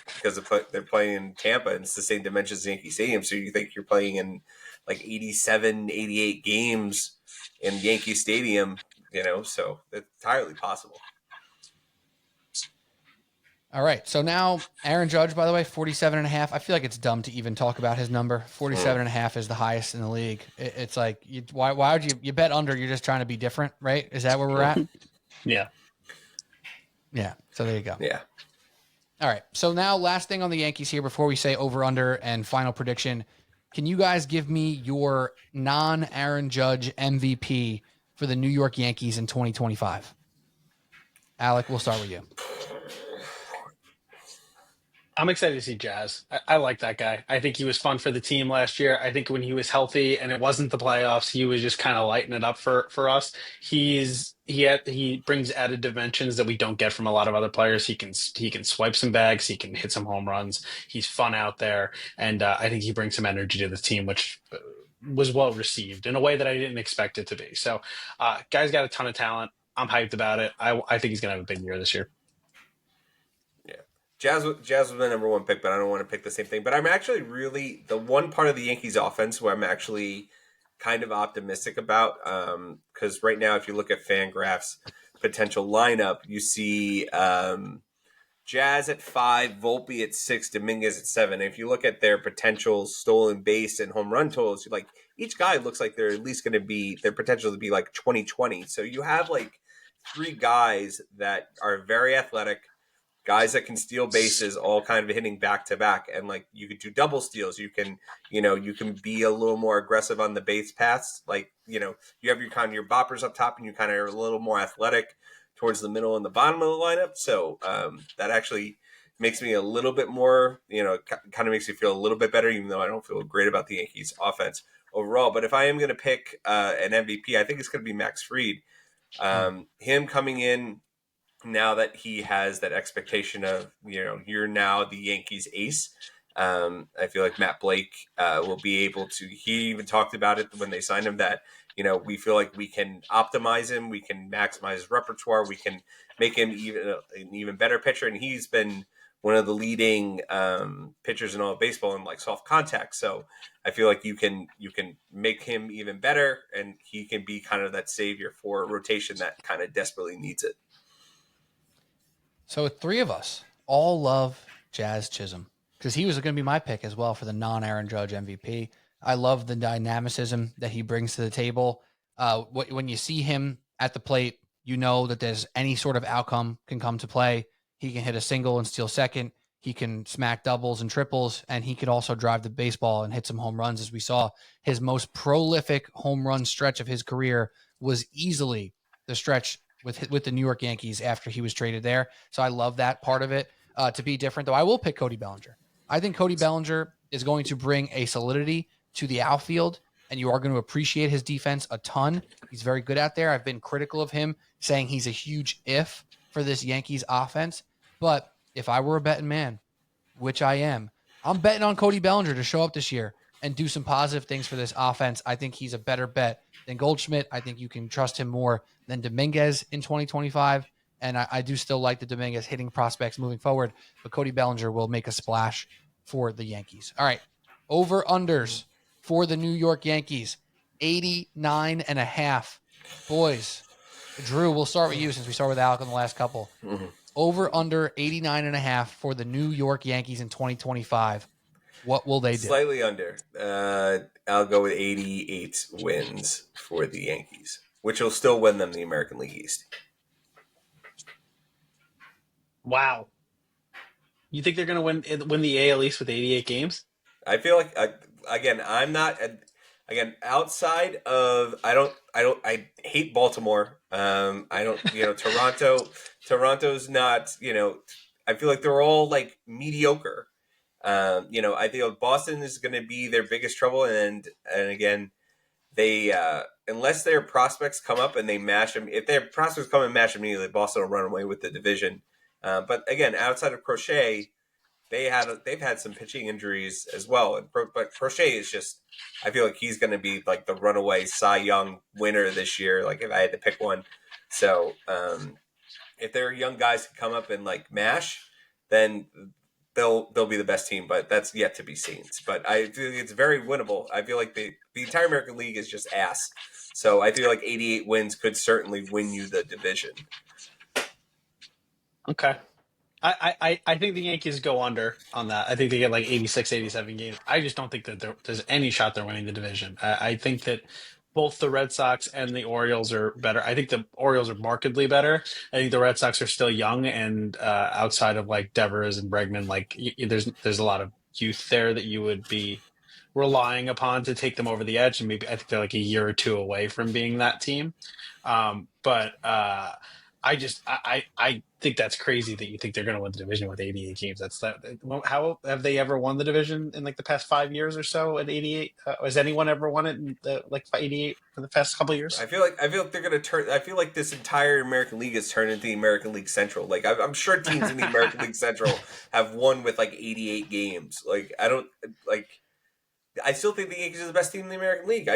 they're playing in Tampa and it's the same dimensions as Yankee Stadium. So you think you're playing in like 87, 88 games in Yankee Stadium, so it's entirely possible. All right. So now Aaron Judge, by the way, 47.5. I feel like it's dumb to even talk about his number. 47.5 is the highest in the league. It's like, why would you bet under? You're just trying to be different, right? Is that where we're at? Yeah. Yeah. So there you go. Yeah. All right. So now last thing on the Yankees here before we say over under and final prediction. Can you guys give me your non-Aaron Judge MVP for the New York Yankees in 2025? Alec, we'll start with you. I'm excited to see Jazz. I like that guy. I think he was fun for the team last year. I think when he was healthy and it wasn't the playoffs, he was just kind of lighting it up for us. He brings added dimensions that we don't get from a lot of other players. He can swipe some bags. He can hit some home runs. He's fun out there, and I think he brings some energy to the team, which was well received in a way that I didn't expect it to be. So, guy's got a ton of talent. I'm hyped about it. I think he's gonna have a big year this year. Jazz was my number one pick, but I don't want to pick the same thing. But I'm actually really the one part of the Yankees offense where I'm actually kind of optimistic about. Because right now, if you look at Fangraph's potential lineup, you see Jazz at 5, Volpe at 6, Dominguez at 7. And if you look at their potential stolen base and home run totals, like each guy looks like they're at least going to be their potential to be like 20-20. So you have like 3 guys that are very athletic. Guys that can steal bases, all kind of hitting back to back, and like you could do double steals. You can be a little more aggressive on the base paths. Like you have your kind of your boppers up top, and you kind of are a little more athletic towards the middle and the bottom of the lineup. So that actually makes me a little bit more, kind of makes me feel a little bit better, even though I don't feel great about the Yankees offense overall. But if I am going to pick an MVP, I think it's going to be Max Fried. Him coming in. Now that he has that expectation of, you're now the Yankees ace, I feel like Matt Blake will be able to, he even talked about it when they signed him that, we feel like we can optimize him, we can maximize his repertoire, we can make him an even better pitcher. And he's been one of the leading pitchers in all of baseball in like soft contact. So I feel like you can make him even better and he can be kind of that savior for a rotation that kind of desperately needs it. So 3 of us all love Jazz Chisholm because he was going to be my pick as well for the non-Aaron Judge MVP. I love the dynamicism that he brings to the table. When you see him at the plate, you know that there's any sort of outcome can come to play. He can hit a single and steal second. He can smack doubles and triples, and he could also drive the baseball and hit some home runs, as we saw. His most prolific home run stretch of his career was easily the stretch with the New York Yankees after he was traded there. So I love that part of it. To be different, though, I will pick Cody Bellinger. I think Cody Bellinger is going to bring a solidity to the outfield, and you are going to appreciate his defense a ton. He's very good out there. I've been critical of him, saying he's a huge if for this Yankees offense. But if I were a betting man, which I am, I'm betting on Cody Bellinger to show up this year and do some positive things for this offense. I think he's a better bet than Goldschmidt. I think you can trust him more than Dominguez in 2025. And I do still like the Dominguez hitting prospects moving forward, but Cody Bellinger will make a splash for the Yankees. All right. Over-unders for the New York Yankees, 89.5. Boys, Drew, we'll start with you since we started with Alec on the last couple. Over under 89.5 for the New York Yankees in 2025. What will they do? Slightly under. I'll go with 88 wins for the Yankees, which will still win them the American League East. Wow. You think they're going to win the AL East with 88 games? I feel like again, I'm not again outside of I hate Baltimore. I don't Toronto's not I feel like they're all like mediocre. I think Boston is going to be their biggest trouble, and again, they unless their prospects come up and they mash them, if their prospects come and mash immediately, Boston will run away with the division. But again, outside of Crochet, they've had some pitching injuries as well, but Crochet is just I feel like he's going to be like the runaway Cy Young winner this year. Like if I had to pick one, so if their young guys can come up and like mash, then they'll be the best team, but that's yet to be seen. But I feel like it's very winnable. I feel like the entire American League is just ass. So I feel like 88 wins could certainly win you the division. Okay. I think the Yankees go under on that. I think they get like 86, 87 games. I just don't think that there's any shot they're winning the division. I think that both the Red Sox and the Orioles are better. I think the Orioles are markedly better. I think the Red Sox are still young, and outside of like Devers and Bregman, like there's a lot of youth there that you would be relying upon to take them over the edge. And maybe I think they're like a year or two away from being that team. But I think that's crazy that you think they're going to win the division with 88 games. That's that. How have they ever won the division in like the past 5 years or so at 88? Has anyone ever won it in like 88 for the past couple of years? I feel like they're going to turn. I feel like this entire American League has turned into the American League Central. Like I'm sure teams in the American League Central have won with like 88 games. Like I still think the Yankees are the best team in the American League.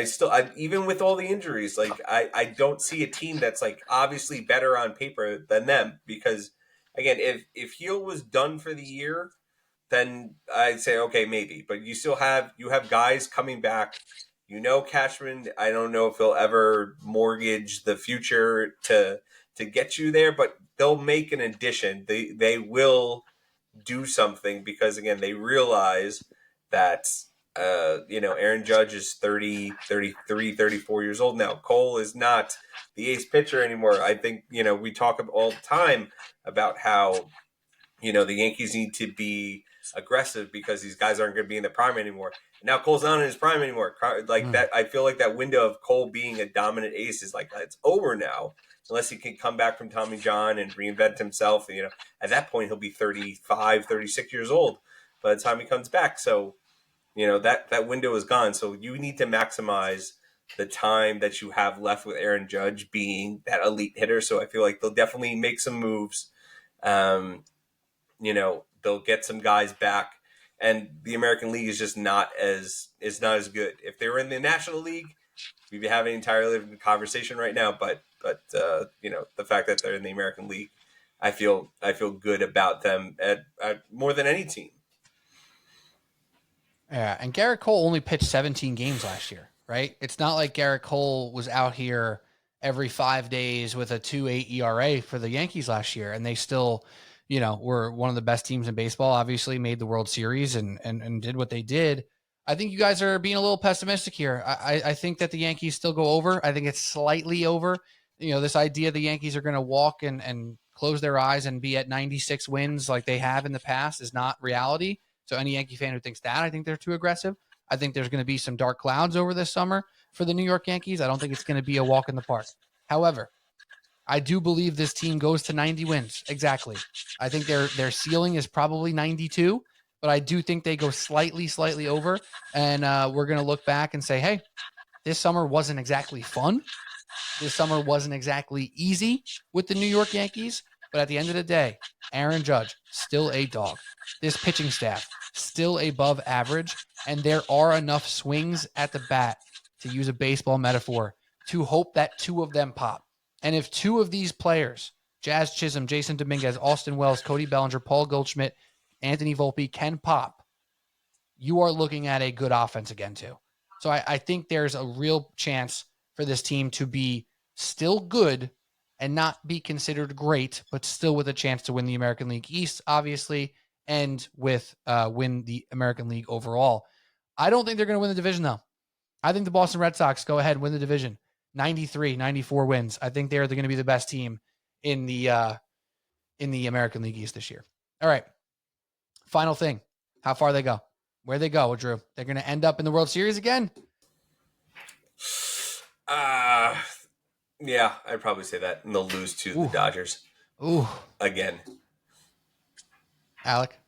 Even with all the injuries, like I don't see a team that's like obviously better on paper than them. Because again, if Heel was done for the year, then I'd say okay, maybe. But you have guys coming back. Cashman. I don't know if he'll ever mortgage the future to get you there, but they'll make an addition. They will do something because again, they realize that. Aaron Judge is 30, 33, 34 years old now. Cole is not the ace pitcher anymore. I think, we talk all the time about how, the Yankees need to be aggressive because these guys aren't going to be in their prime anymore. Now Cole's not in his prime anymore. That, I feel like that window of Cole being a dominant ace is like, it's over now. Unless he can come back from Tommy John and reinvent himself. At that point, he'll be 35, 36 years old by the time he comes back. So, that window is gone. So you need to maximize the time that you have left with Aaron Judge being that elite hitter. So I feel like they'll definitely make some moves. They'll get some guys back, and the American League is just not as good. If they were in the National League, we'd be having an entirely different conversation right now. But the fact that they're in the American League, I feel good about them at more than any team. Yeah, and Garrett Cole only pitched 17 games last year, right? It's not like Garrett Cole was out here every 5 days with a 2.8 ERA for the Yankees last year, and they still, were one of the best teams in baseball, obviously made the World Series and did what they did. I think you guys are being a little pessimistic here. I think that the Yankees still go over. I think it's slightly over. This idea the Yankees are going to walk and close their eyes and be at 96 wins like they have in the past is not reality. So any Yankee fan who thinks that, I think they're too aggressive. I think there's going to be some dark clouds over this summer for the New York Yankees. I don't think it's going to be a walk in the park. However, I do believe this team goes to 90 wins. Exactly. I think their ceiling is probably 92, but I do think they go slightly over. And we're going to look back and say, hey, this summer wasn't exactly fun. This summer wasn't exactly easy with the New York Yankees. But at the end of the day, Aaron Judge, still a dog. This pitching staff, still above average. And there are enough swings at the bat, to use a baseball metaphor, to hope that 2 of them pop. And if 2 of these players, Jazz Chisholm, Jason Dominguez, Austin Wells, Cody Bellinger, Paul Goldschmidt, Anthony Volpe can pop, you are looking at a good offense again too. So I think there's a real chance for this team to be still good and not be considered great, but still with a chance to win the American League East, obviously, and with win the American League overall. I don't think they're going to win the division, though. I think the Boston Red Sox go ahead and win the division. 93, 94 wins. I think they're going to be the best team in the American League East this year. All right. Final thing. How far they go. Where they go, Drew. They're going to end up in the World Series again? Yeah, I'd probably say that. And they'll lose to the Dodgers. Ooh. Again. Alec?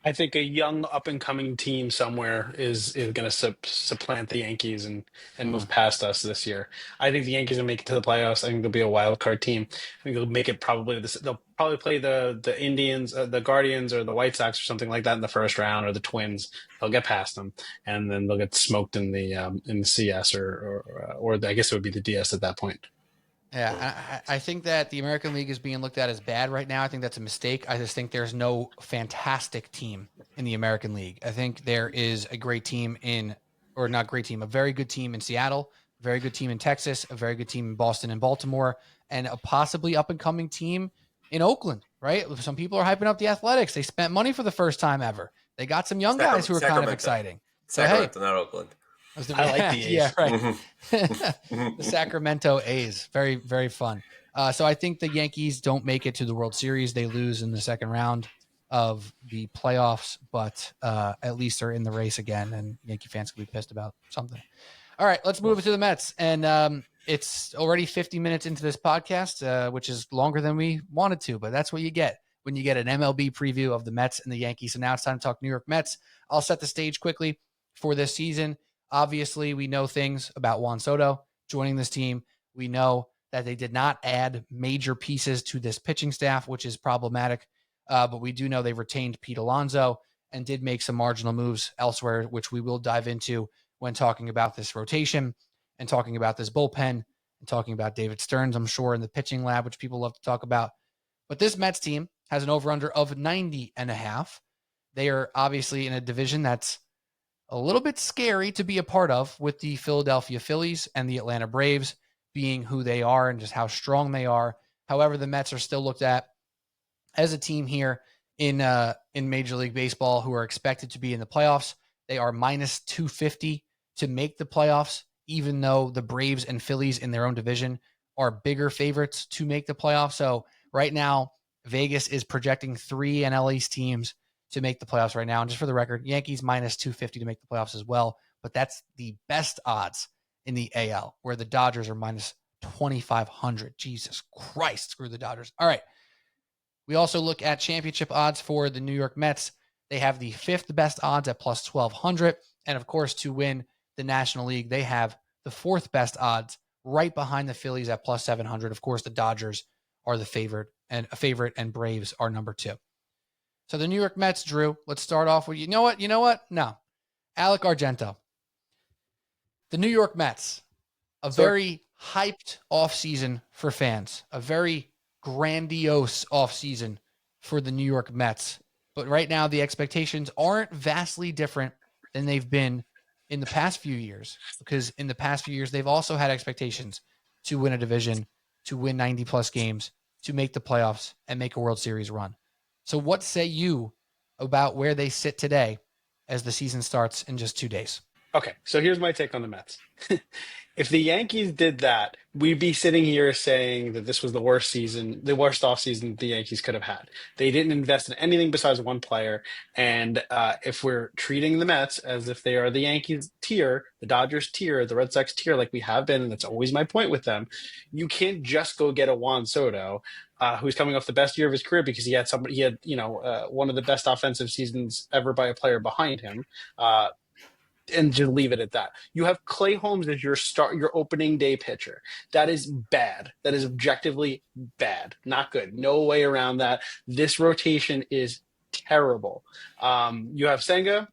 I think a young up-and-coming team somewhere is going to supplant the Yankees and move past us this year. I think the Yankees will make it to the playoffs. I think they'll be a wild card team. I think they'll make it probably this. They'll probably play the Indians, the Guardians, or the White Sox or something like that in the first round, or the Twins. They'll get past them, and then they'll get smoked in the CS or I guess it would be the DS at that point. Yeah, I think that the American League is being looked at as bad right now. I think that's a mistake. I just think there's no fantastic team in the American League. I think there is a great team a very good team in Seattle, a very good team in Texas, a very good team in Boston and Baltimore, and a possibly up-and-coming team in Oakland, right? Some people are hyping up the Athletics. They spent money for the first time ever. They got some young guys who are kind of exciting. Sacramento, not Oakland. I like the A's. Yeah, right. The Sacramento A's. Very, very fun. So I think the Yankees don't make it to the World Series. They lose in the second round of the playoffs, but at least they're in the race again, and Yankee fans can be pissed about something. All right, let's move it to the Mets. And it's already 50 minutes into this podcast, which is longer than we wanted to, but that's what you get when you get an MLB preview of the Mets and the Yankees. So now it's time to talk New York Mets. I'll set the stage quickly for this season. Obviously, we know things about Juan Soto joining this team. We know that they did not add major pieces to this pitching staff, which is problematic. But we do know they retained Pete Alonso and did make some marginal moves elsewhere, which we will dive into when talking about this rotation and talking about this bullpen and talking about David Stearns, I'm sure, in the pitching lab, which people love to talk about. But this Mets team has an over-under of 90.5. They are obviously in a division that's a little bit scary to be a part of, with the Philadelphia Phillies and the Atlanta Braves being who they are and just how strong they are. However, the Mets are still looked at as a team here in Major League Baseball who are expected to be in the playoffs. They are minus 250 to make the playoffs, even though the Braves and Phillies in their own division are bigger favorites to make the playoffs. So right now, Vegas is projecting 3 NL East teams to make the playoffs right now. And just for the record, Yankees minus 250 to make the playoffs as well. But that's the best odds in the AL, where the Dodgers are minus 2,500. Jesus Christ, screw the Dodgers. All right. We also look at championship odds for the New York Mets. They have the 5th best odds at plus 1,200. And of course, to win the National League, they have the 4th best odds right behind the Phillies at plus 700. Of course, the Dodgers are the favorite, and Braves are number 2. So the New York Mets, Drew, let's start off with, you know what? No. Alec Argento. The New York Mets, very hyped offseason for fans, a very grandiose offseason for the New York Mets. But right now, the expectations aren't vastly different than they've been in the past few years, because in the past few years, they've also had expectations to win a division, to win 90-plus games, to make the playoffs, and make a World Series run. So what say you about where they sit today as the season starts in just 2 days? Okay, so here's my take on the Mets. If the Yankees did that, we'd be sitting here saying that this was the worst offseason the Yankees could have had. They didn't invest in anything besides one player. And if we're treating the Mets as if they are the Yankees tier, the Dodgers tier, the Red Sox tier, like we have been, and that's always my point with them, you can't just go get a Juan Soto, who's coming off the best year of his career because he had one of the best offensive seasons ever by a player behind him. And just leave it at that. You have Clay Holmes as your opening day pitcher. That is bad. That is objectively bad. Not good. No way around that. This rotation is terrible. You have Senga,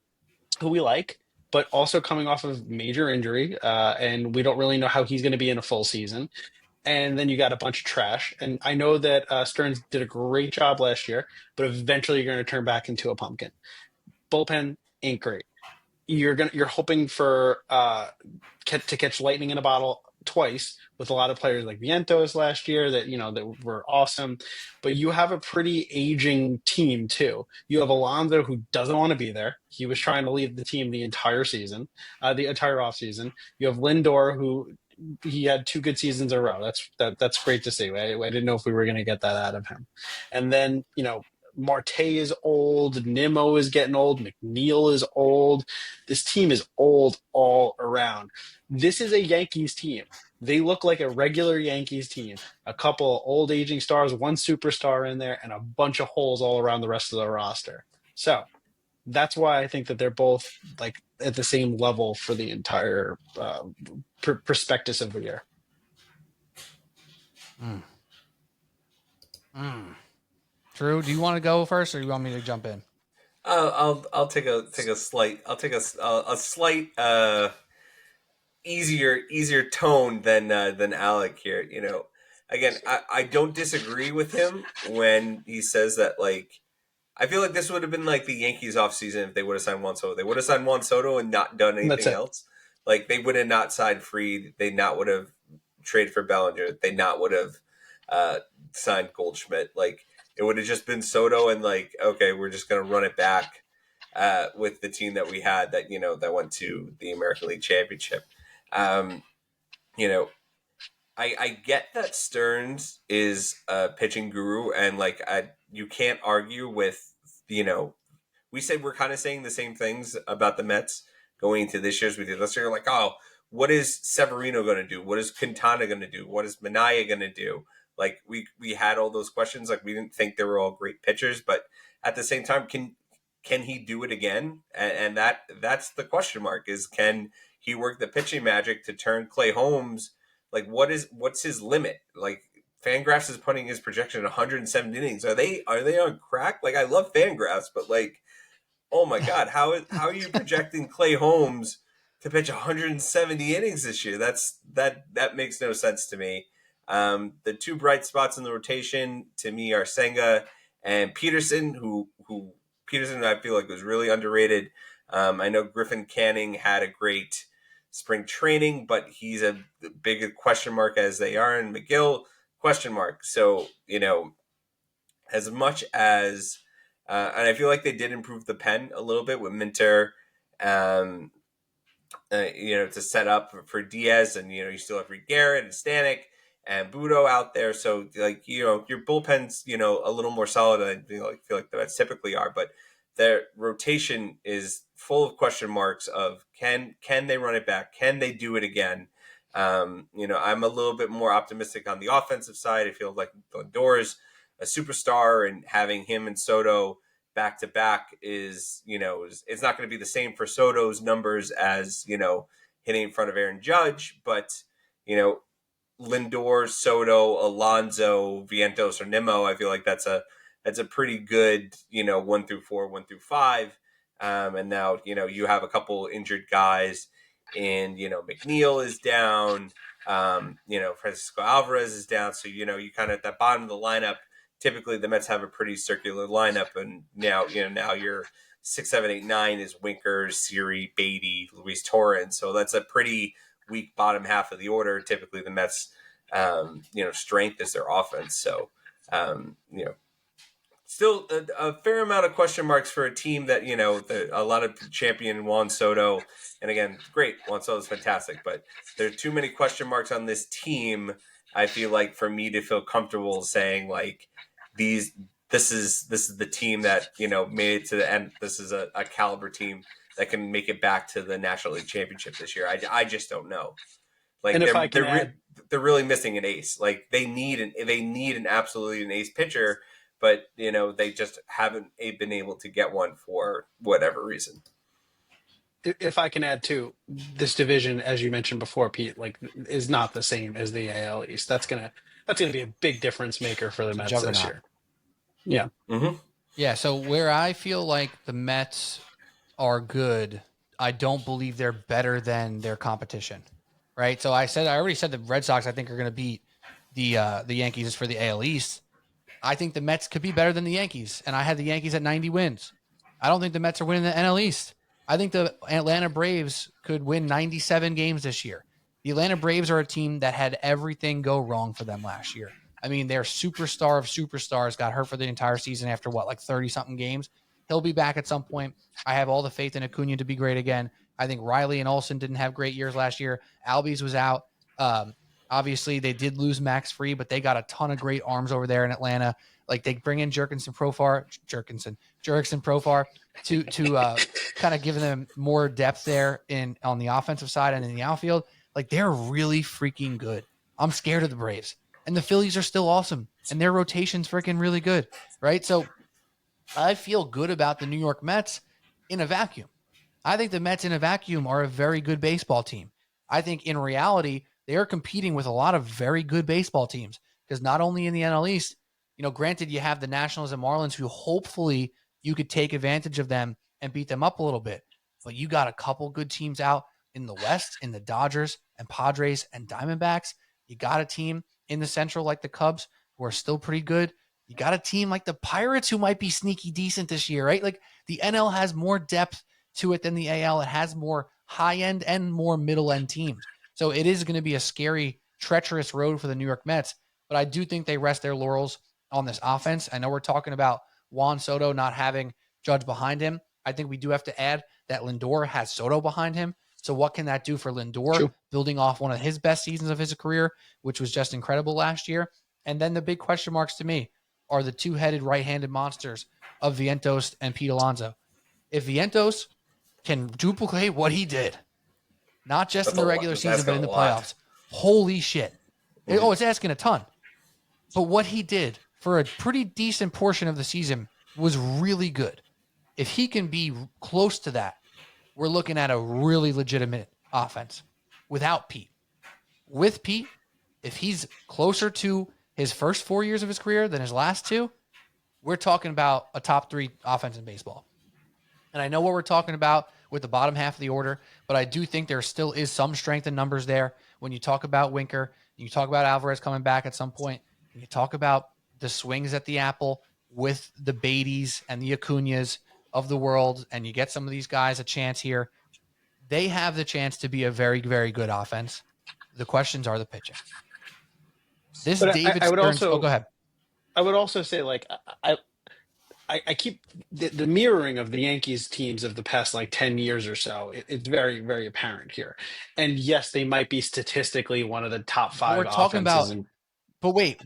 who we like, but also coming off of major injury, and we don't really know how he's going to be in a full season. And then you got a bunch of trash. And I know that Stearns did a great job last year, but eventually you're going to turn back into a pumpkin. Bullpen ain't great. You're hoping for to catch lightning in a bottle twice with a lot of players like Vientos last year that that were awesome, but you have a pretty aging team too. You have Alonso who doesn't want to be there. He was trying to leave the team the entire season, the entire off season. You have Lindor who he had 2 good seasons in a row. That's great to see. I didn't know if we were going to get that out of him. And then Marte is old, Nimmo is getting old, McNeil is old. This team is old all around. This is a Yankees team. They look like a regular Yankees team. A couple old aging stars, one superstar in there, and a bunch of holes all around the rest of the roster. So that's why I think that they're both like at the same level for the entire prospectus of the year. Drew, do you want to go first, or do you want me to jump in? I'll take a slight easier tone than Alec here. Again, I don't disagree with him when he says that, like, I feel like this would have been like the Yankees offseason if they would have signed Juan Soto. They would have signed Juan Soto and not done anything else. Like, they would have not signed Fried. They not would have traded for Bellinger. They not would have signed Goldschmidt. Like, it would have just been Soto and, like, okay, we're just going to run it back with the team that we had that, that went to the American League Championship. I get that Stearns is a pitching guru, and like you can't argue with we said we're kind of saying the same things about the Mets going into this year's. We did last year, like, oh, what is Severino going to do? What is Quintana going to do? What is Minaya going to do? Like we had all those questions. Like we didn't think they were all great pitchers, but at the same time, can he do it again? And that's the question mark: is can he work the pitching magic to turn Clay Holmes? Like what's his limit? Like Fangraphs is putting his projection at 107 innings. Are they on crack? Like I love Fangraphs, but like, oh my God, how are you projecting Clay Holmes to pitch 170 innings this year? That makes no sense to me. The two bright spots in the rotation to me are Senga and Peterson, who Peterson I feel like was really underrated. I know Griffin Canning had a great spring training, but he's a big question mark as they are, and McGill question mark. So as much as and I feel like they did improve the pen a little bit with Minter, to set up for Diaz, and you still have Reed Garrett and Stanek and Budo out there. So like your bullpen's a little more solid than I feel like the Mets typically are, but their rotation is full of question marks of can they run it back? Can they do it again? I'm a little bit more optimistic on the offensive side. I feel like Lindor is a superstar, and having him and Soto back to back is, it's not going to be the same for Soto's numbers as, hitting in front of Aaron Judge, but, Lindor, Soto, Alonso, Vientos, or Nimmo, I feel like that's a pretty good, 1 through 4, 1 through 5. And now, you have a couple injured guys, and, McNeil is down, Francisco Alvarez is down. So, you kind of at the bottom of the lineup, typically the Mets have a pretty circular lineup. And now your 6, 7, 8, 9 is Winker, Siri, Beatty, Luis Torrens. So that's a pretty weak bottom half of the order. Typically the Mets, strength is their offense. So, still a fair amount of question marks for a team that, a lot of champion Juan Soto. And again, great. Juan Soto is fantastic, but there are too many question marks on this team. I feel like for me to feel comfortable saying like this is the team that, made it to the end. This is a caliber team that can make it back to the National League Championship this year. I just don't know. Like they're really missing an ace. Like they need an absolutely an ace pitcher, but they just haven't been able to get one for whatever reason. If I can add too, this division, as you mentioned before, Pete, like is not the same as the AL East. That's gonna be a big difference maker for the Mets this year. Yeah. Mm-hmm. Yeah. So where I feel like the Mets are good, I don't believe they're better than their competition. Right. So I already said the Red Sox I think are going to beat the Yankees for the AL East. I think the Mets could be better than the Yankees, and I had the Yankees at 90 wins. I don't think the Mets are winning the NL East. I think the Atlanta Braves could win 97 games this year. The Atlanta Braves are a team that had everything go wrong for them last year. I mean, their superstar of superstars got hurt for the entire season after what, like 30-something games? He'll be back at some point. I have all the faith in Acuna to be great again. I think Riley and Olsen didn't have great years last year. Albies was out. Obviously, they did lose Max Free, but they got a ton of great arms over there in Atlanta. Like they bring in Jurickson Profar to kind of give them more depth there on the offensive side and in the outfield. Like they're really freaking good. I'm scared of the Braves, and the Phillies are still awesome, and their rotation's freaking really good, right? So I feel good about the New York Mets in a vacuum. I think the Mets in a vacuum are a very good baseball team. I think in reality, they are competing with a lot of very good baseball teams because not only in the NL East, granted you have the Nationals and Marlins who hopefully you could take advantage of them and beat them up a little bit, but you got a couple good teams out in the West, in the Dodgers and Padres and Diamondbacks. You got a team in the Central like the Cubs who are still pretty good. You got a team like the Pirates who might be sneaky decent this year, right? Like the NL has more depth to it than the AL. It has more high end and more middle end teams. So it is going to be a scary, treacherous road for the New York Mets. But I do think they rest their laurels on this offense. I know we're talking about Juan Soto not having Judge behind him. I think we do have to add that Lindor has Soto behind him. So what can that do for Lindor, True. building off one of his best seasons of his career, which was just incredible last year? And then the big question marks to me are the two-headed right-handed monsters of Vientos and Pete Alonso. If Vientos can duplicate what he did, not just in the regular season, but in the playoffs, holy shit. Mm-hmm. It's asking a ton. But what he did for a pretty decent portion of the season was really good. If he can be close to that, we're looking at a really legitimate offense without Pete. With Pete, if he's closer to his first 4 years of his career than his last two, we're talking about a top 3 offense in baseball. And I know what we're talking about with the bottom half of the order, but I do think there still is some strength in numbers there. When you talk about Winker, you talk about Alvarez coming back at some point, and you talk about the swings at the apple with the Beatties and the Acuñas of the world, and you get some of these guys a chance here. They have the chance to be a very, very good offense. The questions are the pitching. This But David I would Stearns. also, Go ahead. I would also say, like, I keep the mirroring of the Yankees teams of the past like 10 years or so. It's very, very apparent here. And yes, they might be statistically one of the top 5 We're talking offenses. about, but wait,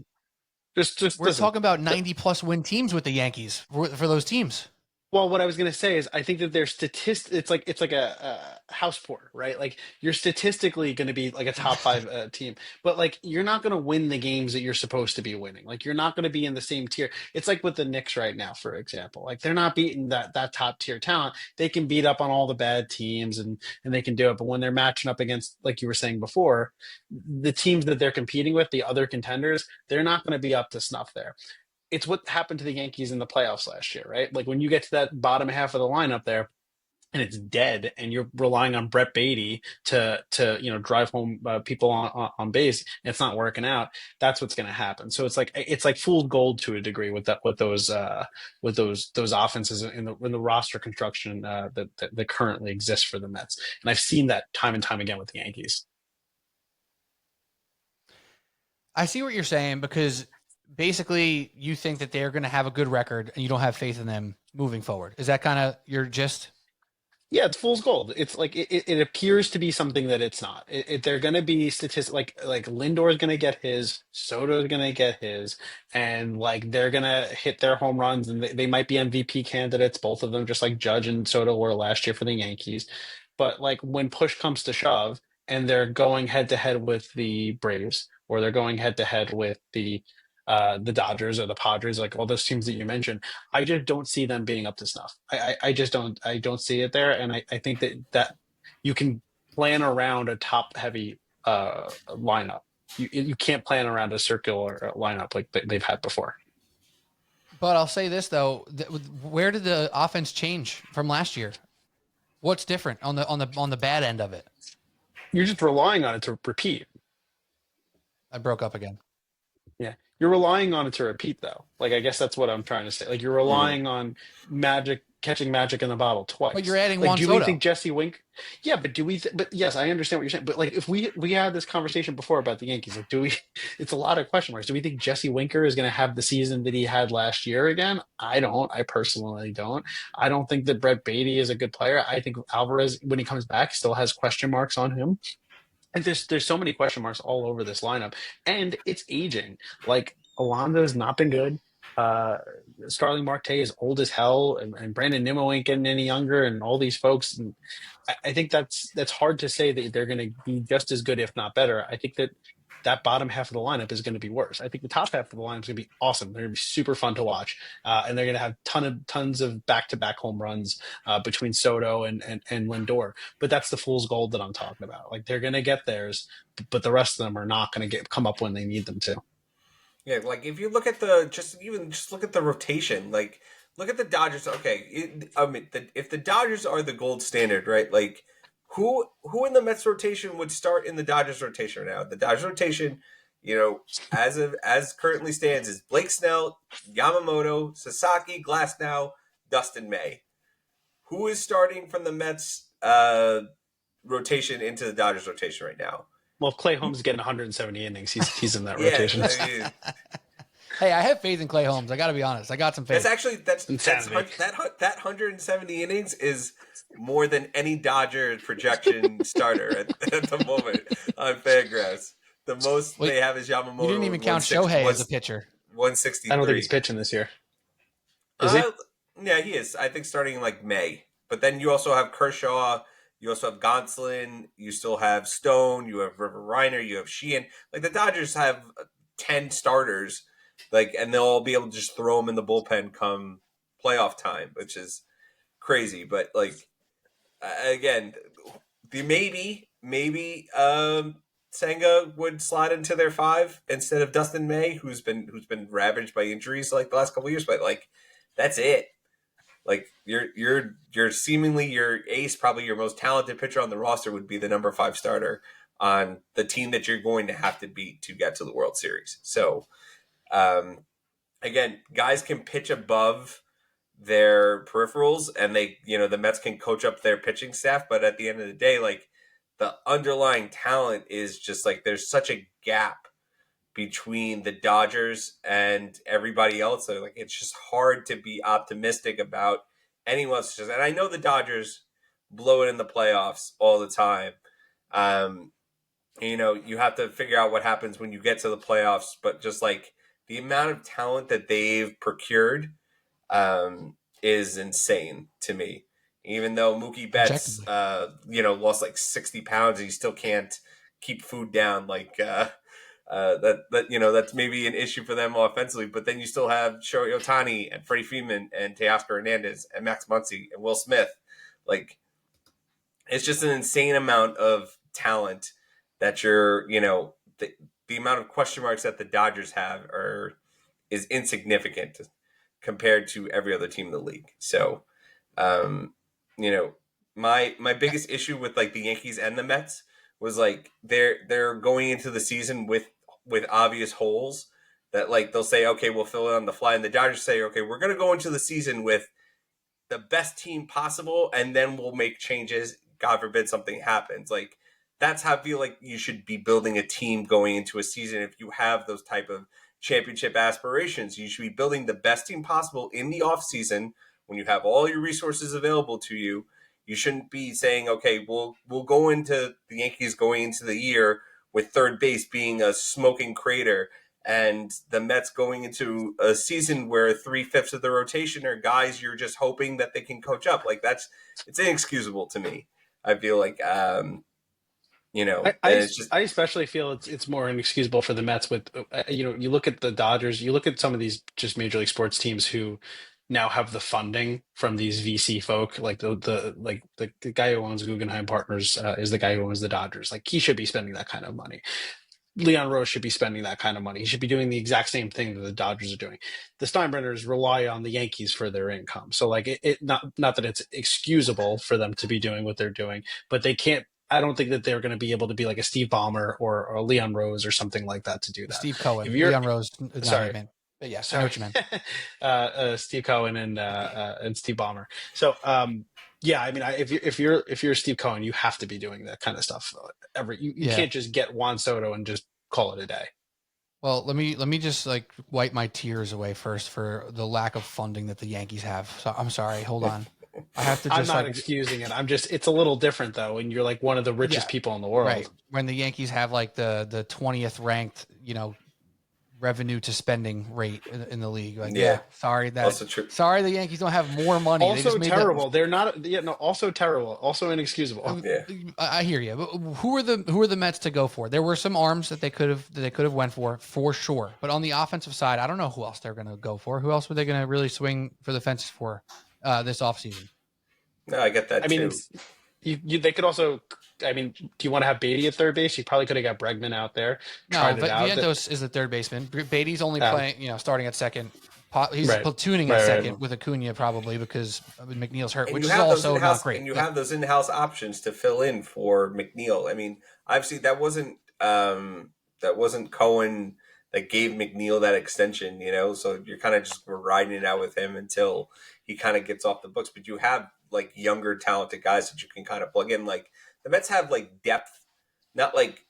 just we're talking about 90-plus win teams with the Yankees for those teams. Well, what I was going to say is I think that their it's like a house porter, right? Like you're statistically going to be like a top 5 team, but like you're not going to win the games that you're supposed to be winning. Like you're not going to be in the same tier. It's like with the Knicks right now, for example. Like they're not beating that top tier talent. They can beat up on all the bad teams and they can do it, but when they're matching up against, like you were saying before, the teams that they're competing with, the other contenders, they're not going to be up to snuff there. It's what happened to the Yankees in the playoffs last year, right? Like when you get to that bottom half of the lineup there and it's dead and you're relying on Brett Beatty to drive home people on base, and it's not working out. That's what's going to happen. So it's like fooled gold to a degree with those offenses in the roster construction that currently exists for the Mets. And I've seen that time and time again with the Yankees. I see what you're saying, because basically you think that they're going to have a good record and you don't have faith in them moving forward. Is that kind of your gist? Yeah, it's fool's gold. It's like it appears to be something that it's not. They're going to be like Lindor is going to get his, Soto is going to get his, and like they're going to hit their home runs, and they might be MVP candidates, both of them, just like Judge and Soto were last year for the Yankees. But like when push comes to shove, and they're going head to head with the Braves, or they're going head to head with the Dodgers or the Padres, like all those teams that you mentioned, I just don't see them being up to snuff. I just don't see it there, and I think that you can plan around a top heavy lineup. You can't plan around a circular lineup like they've had before. But I'll say this though: where did the offense change from last year? What's different on the bad end of it? You're just relying on it to repeat. I broke up again. Yeah. You're relying on it to repeat, though. Like, I guess that's what I'm trying to say. Like, you're relying on magic catching magic in a bottle twice. But you're adding Like, Juan do we Soto. think Jesse Winker? Yeah, but do we? But yes, I understand what you're saying. But like, if we had this conversation before about the Yankees, like, do we? It's a lot of question marks. Do we think Jesse Winker is going to have the season that he had last year again? I don't. I personally don't. I don't think that Brett Beatty is a good player. I think Alvarez, when he comes back, still has question marks on him. And there's so many question marks all over this lineup, and it's aging. Like, Alonso's not been good. Uh, Starling Marte is old as hell, and Brandon Nimmo ain't getting any younger, and all these folks. And I think that's hard to say that they're going to be just as good, if not better. I think that bottom half of the lineup is going to be worse. I think the top half of the lineup is going to be awesome. They're going to be super fun to watch, and they're going to have tons of back-to-back home runs between Soto and Lindor. But that's the fool's gold that I'm talking about. Like, they're going to get theirs, but the rest of them are not going to come up when they need them to. Yeah, like if you look at just look at the rotation, like look at the Dodgers. Okay, if the Dodgers are the gold standard, right? Like who in the Mets rotation would start in the Dodgers rotation right now? The Dodgers rotation, as currently stands, is Blake Snell, Yamamoto, Sasaki, Glasnow, Dustin May. Who is starting from the Mets rotation into the Dodgers rotation right now? Well, if Clay Holmes is getting 170 innings, he's in that Yeah, rotation. I mean, Hey, I have faith in Clay Holmes. I got to be honest. I got some faith. that's insanity. that 170 innings is more than any Dodger projection starter at the moment on Fangraphs. The most they have is Yamamoto. You didn't even count Shohei as a pitcher. 163. I don't think he's pitching this year. Is he? Yeah, he is. I think starting in like May. But then you also have Kershaw. You also have Gonsolin. You still have Stone. You have River Reiner. You have Sheehan. Like the Dodgers have 10 starters. Like, and they'll all be able to just throw them in the bullpen come playoff time, which is crazy. But like, again, maybe Senga would slide into their 5 instead of Dustin May, who's been ravaged by injuries like the last couple of years. But like, that's it. Like you're seemingly your ace, probably your most talented pitcher on the roster would be the number 5 starter on the team that you're going to have to beat to get to the World Series. So, again, guys can pitch above their peripherals, and the Mets can coach up their pitching staff. But at the end of the day, like the underlying talent is just like there's such a gap between the Dodgers and everybody else. So, like, it's just hard to be optimistic about anyone else. And I know the Dodgers blow it in the playoffs all the time. You have to figure out what happens when you get to the playoffs, but just like the amount of talent that they've procured is insane to me. Even though Mookie Betts, lost like 60 pounds, he still can't keep food down. Like, that's maybe an issue for them offensively, but then you still have Shohei Ohtani and Freddie Freeman and Teoscar Hernandez and Max Muncy and Will Smith. Like, it's just an insane amount of talent that the amount of question marks that the Dodgers have is insignificant compared to every other team in the league. So, my biggest issue with like the Yankees and the Mets was like they're going into the season with obvious holes that like they'll say, okay, we'll fill it on the fly, and the Dodgers say, okay, we're going to go into the season with the best team possible, and then we'll make changes. God forbid something happens. Like that's how I feel like you should be building a team going into a season. If you have those type of championship aspirations, you should be building the best team possible in the off season when you have all your resources available to you. You shouldn't be saying, okay, we'll go into the Yankees going into the year with third base being a smoking crater, and the Mets going into a season where 3/5 of the rotation are guys you're just hoping that they can coach up. Like it's inexcusable to me. I feel like, I especially feel it's more inexcusable for the Mets with, you look at the Dodgers, you look at some of these just Major League Sports teams who now have the funding from these VC folk, like the guy who owns Guggenheim Partners is the guy who owns the Dodgers. Like he should be spending that kind of money. Leon Rose should be spending that kind of money. He should be doing the exact same thing that the Dodgers are doing. The Steinbrenners rely on the Yankees for their income. So like it not that it's excusable for them to be doing what they're doing, but they can't. I don't think that they're going to be able to be like a Steve Ballmer or a Leon Rose or something like that to do that. Steve Cohen, If you're, Leon Rose. sorry, But yeah, I know Sorry, what you meant. Steve Cohen and Steve Ballmer. So yeah, I mean, if you're Steve Cohen, you have to be doing that kind of stuff. You Yeah. can't just get Juan Soto and just call it a day. Well, let me just like wipe my tears away first for the lack of funding that the Yankees have. So I'm sorry. Hold on. I have to I'm just not like excusing it. it's a little different though, and you're like one of the richest yeah, people in the right. world. When the Yankees have like the 20th ranked, revenue to spending rate in the league. Like, Yeah, yeah, sorry also true. the Yankees don't have more money. They just Also made that. terrible. They're not. Yeah, no. Also terrible. Also inexcusable. Yeah. I hear you. But who are the Mets to go for? There were some arms that they could have went for sure. But on the offensive side, I don't know who else they're going to go for. Who else were they going to really swing for the fences for this offseason? No, I get that I mean, too. it's they could also. I mean, do you want to have Beatty at third base? You probably could have got Bregman out there, No, tried it out. Vientos is the third baseman. Beatty's only playing, starting at second. He's Right, platooning at right, second right. with Acuna probably because McNeil's hurt, And which you is have those also not in-house, great. and you Yeah. have those in-house options to fill in for McNeil. I mean, obviously that wasn't Cohen that gave McNeil that extension, So you're kind of just riding it out with him until he kind of gets off the books. But you have like younger, talented guys that you can kind of plug in. Like the Mets have like depth, not like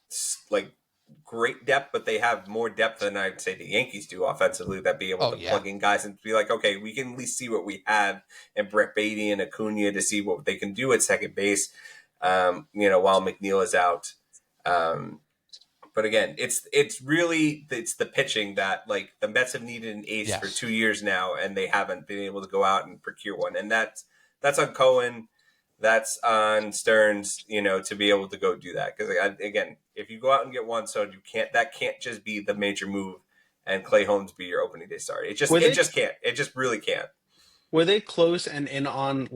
great depth, but they have more depth than I'd say the Yankees do offensively. That be able Oh to yeah. plug in guys and be like, okay, we can at least see what we have, and Brett Beatty and Acuna to see what they can do at second base. While McNeil is out. But again, it's really the pitching that like the Mets have needed an ace for Yes. 2 years now, and they haven't been able to go out and procure one, and that's on Cohen. That's on Stearns, to be able to go do that. Because again, if you go out and get one, so you can't. That can't just be the major move, and Clay Holmes be your opening day starter. It just can't. It just really can't. Were they close and in on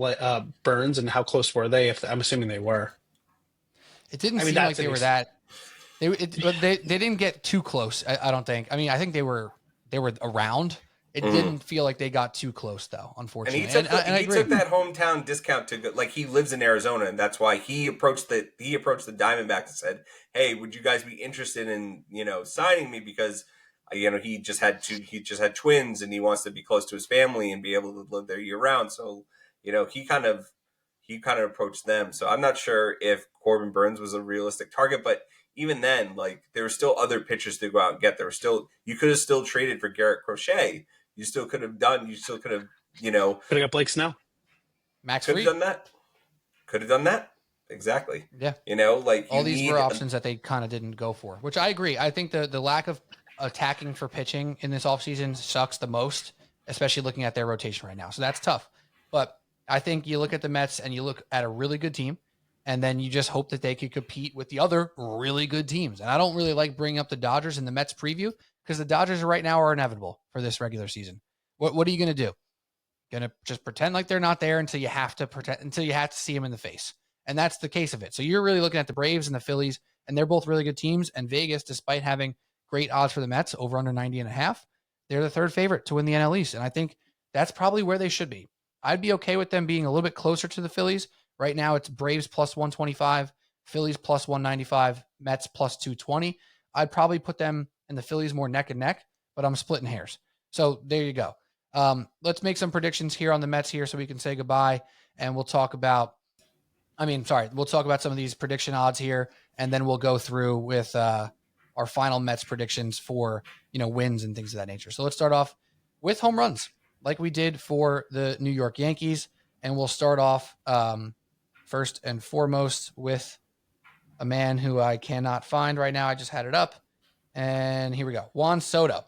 Burns, and how close were they? If I'm assuming they were. It didn't I mean, seem like that's they were that. But they didn't get too close. I don't think. I mean, I think they were around. It didn't feel like they got too close though, And unfortunately. he took I agree. took that hometown discount to go, like he lives in Arizona, and that's why he approached the Diamondbacks and said, "Hey, would you guys be interested in signing me because he just had twins and he wants to be close to his family and be able to live there year round." So he kind of approached them. So I'm not sure if Corbin Burns was a realistic target, but even then, like there were still other pitchers to go out and get. You could have still traded for Garrett Crochet. You still could have could have got Blake Snell. Max could Fried. have done that. Could have done that. Exactly. Yeah. Like all these were options that they kind of didn't go for, which I agree. I think the lack of attacking for pitching in this offseason sucks the most, especially looking at their rotation right now. So that's tough. But I think you look at the Mets and you look at a really good team, and then you just hope that they could compete with the other really good teams. And I don't really like bringing up the Dodgers in the Mets preview because the Dodgers right now are inevitable for this regular season. What are you going to do? Going to just pretend like they're not there until you have to see them in the face. And that's the case of it. So you're really looking at the Braves and the Phillies, and they're both really good teams. And Vegas, despite having great odds for the Mets over under 90.5, they're the third favorite to win the NL East. And I think that's probably where they should be. I'd be okay with them being a little bit closer to the Phillies. Right now it's Braves plus 125, Phillies plus 195, Mets plus 220. I'd probably put them and the Phillies more neck and neck, but I'm splitting hairs. So there you go. Let's make some predictions here on the Mets here so we can say goodbye, and we'll talk about some of these prediction odds here, and then we'll go through with our final Mets predictions for wins and things of that nature. So let's start off with home runs like we did for the New York Yankees, and we'll start off first and foremost with a man who I cannot find right now. I just had it up, and here we go. Juan Soto,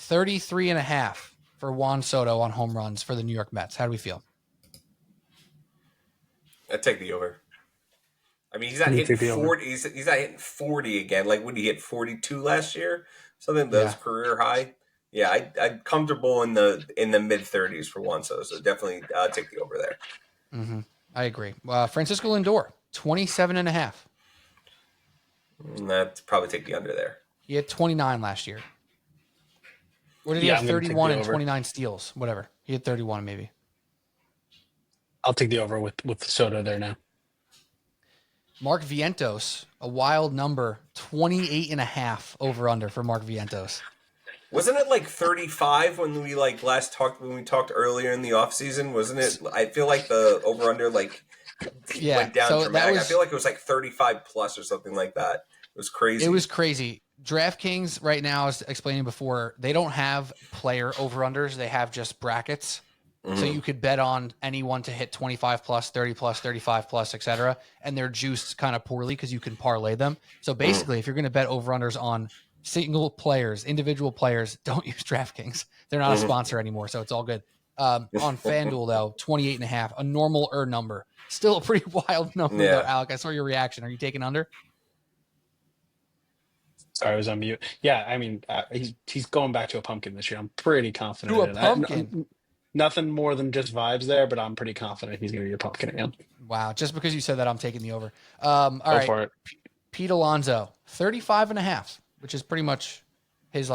33.5 for Juan Soto on home runs for the New York Mets. How do we feel? I'd take the over. I mean, he's not hitting 40. He's not hitting 40 again. Like when he hit 42 last year, something that was career high. Yeah, I'd comfortable in the mid 30s for Juan Soto. So definitely take the over there. Mm-hmm. I agree. Francisco Lindor, 27.5. I'd probably take the under there. He had 29 last year. Or did he have 31 and 29 steals? Whatever. He had 31 maybe. I'll take the over with Soto there now. Mark Vientos, a wild number, 28.5 over under for Mark Vientos. Wasn't it like 35 when we last talked when we talked earlier in the offseason? Wasn't it? I feel like the over under went down so dramatic. I feel like it was like 35 plus or something like that. It was crazy. It was crazy. DraftKings right now, I was explaining before, they don't have player over unders. They have just brackets. So you could bet on anyone to hit 25 plus, 30 plus, 35 plus, etc. And they're juiced kind of poorly because you can parlay them. So basically, if you're going to bet over unders on single players, individual players, don't use DraftKings. They're not a sponsor anymore, so it's all good. On FanDuel, though, 28.5, a normal number. Still a pretty wild number, though, Alec. I saw your reaction. Are you taking under? Sorry, I was on mute. Yeah, I mean, he's going back to a pumpkin this year. I'm pretty confident To a in it. pumpkin? Nothing more than just vibes there, but I'm pretty confident he's going to be a pumpkin again. Wow. Just because you said that, I'm taking the over. All right. For it. Pete Alonso, 35.5, which is pretty much his,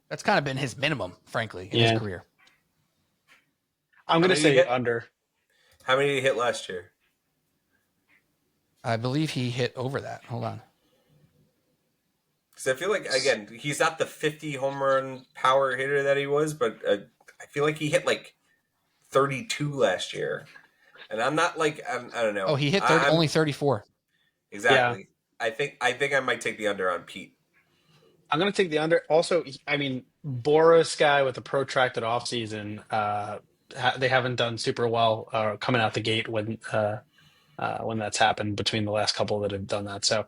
that's kind of been his minimum, frankly, in his career. I'm going to say under. How many did he hit last year? I believe he hit over that. Hold on. Because I feel like, again, he's not the 50 home run power hitter that he was, but I feel like he hit 32 last year. And I'm not I don't know. Oh, he hit only 34. Exactly. Yeah. I think I might take the under on Pete. I'm going to take the under. Also, I mean, Boris guy with a protracted offseason, they haven't done super well coming out the gate when that's happened between the last couple that have done that. So,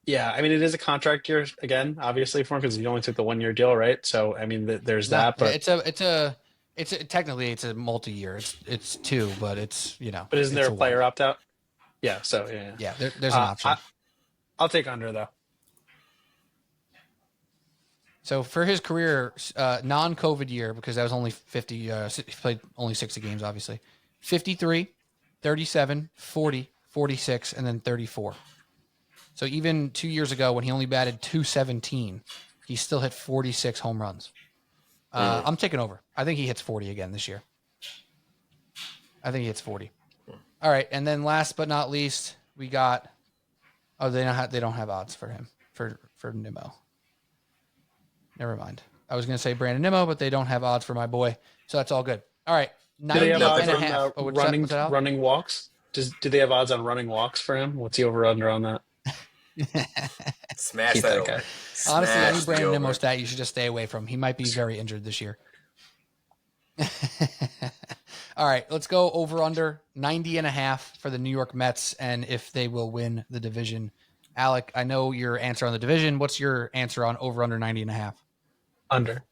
yeah, I mean, it is a contract year again, obviously for him because he only took the 1 year deal, right? So, I mean, there's that. But technically it's a multi-year. It's two, but it's But isn't there a player opt out? Yeah. So yeah. There's an option. I'll take under though. So for his career, non-COVID year, because that was only 50, he played only 60 games, obviously. 53, 37, 40, 46, and then 34. So even 2 years ago when he only batted .217, he still hit 46 home runs. I'm taking over. I think he hits 40 again this year. I think he hits 40. All right, and then last but not least, we got. Oh, they don't have odds for him for Nimmo. Never mind. I was going to say Brandon Nimmo, but they don't have odds for my boy, so that's all good. All right, 90 and a half. Running walks? Do they have odds on running walks for him? What's the over under on that? Smash that guy. Honestly, any Brandon Nimmo stat you should just stay away from. He might be very injured this year. All right, let's go over under 90 and a half for the New York Mets and if they will win the division. Alec, I know your answer on the division. What's your answer on over under 90 and a half? Under.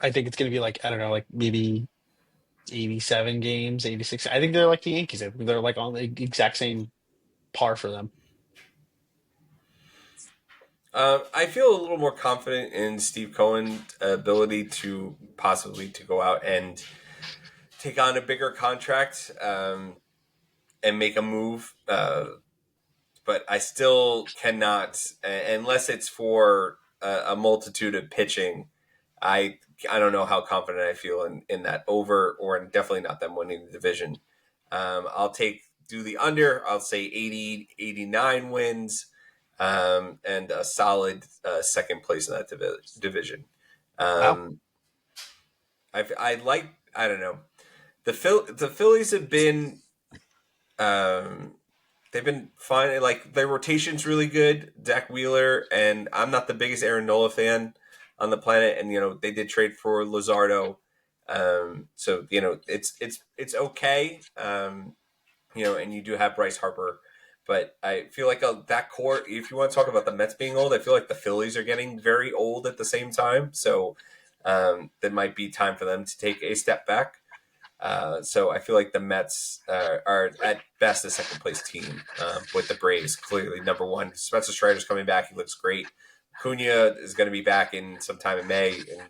I think it's going to be I don't know, maybe 87 games, 86. I think they're like the Yankees. I think they're on the exact same par for them. I feel a little more confident in Steve Cohen's ability to possibly to go out and take on a bigger contract and make a move. But I still cannot, unless it's for a multitude of pitching. I don't know how confident I feel in that over, or definitely not them winning the division. I'll do the under. I'll say 80, 89 wins. And a solid second place in that division. Wow. I don't know. The Phillies have been, they've been fine. Their rotation's really good. Zach Wheeler, and I'm not the biggest Aaron Nola fan on the planet. And, they did trade for Luzardo. So, it's okay. And you do have Bryce Harper. But I feel like that core, if you want to talk about the Mets being old, I feel like the Phillies are getting very old at the same time. So there might be time for them to take a step back. So I feel like the Mets are at best a second place team with the Braves, clearly number one. Spencer Strider's coming back. He looks great. Acuna is going to be back in sometime in May. And,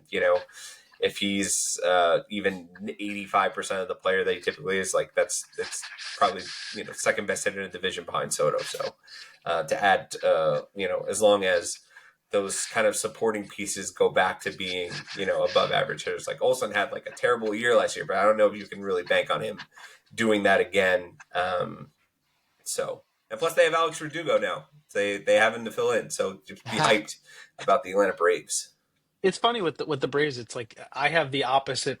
if he's even 85% of the player that he typically is, that's probably second best hitter in the division behind Soto. So to add, as long as those kind of supporting pieces go back to being above average hitters, like Olsen had a terrible year last year, but I don't know if you can really bank on him doing that again. So And plus, they have Alex Verdugo now. They have him to fill in, so just be hyped about the Atlanta Braves. It's funny with the Braves. It's like I have the opposite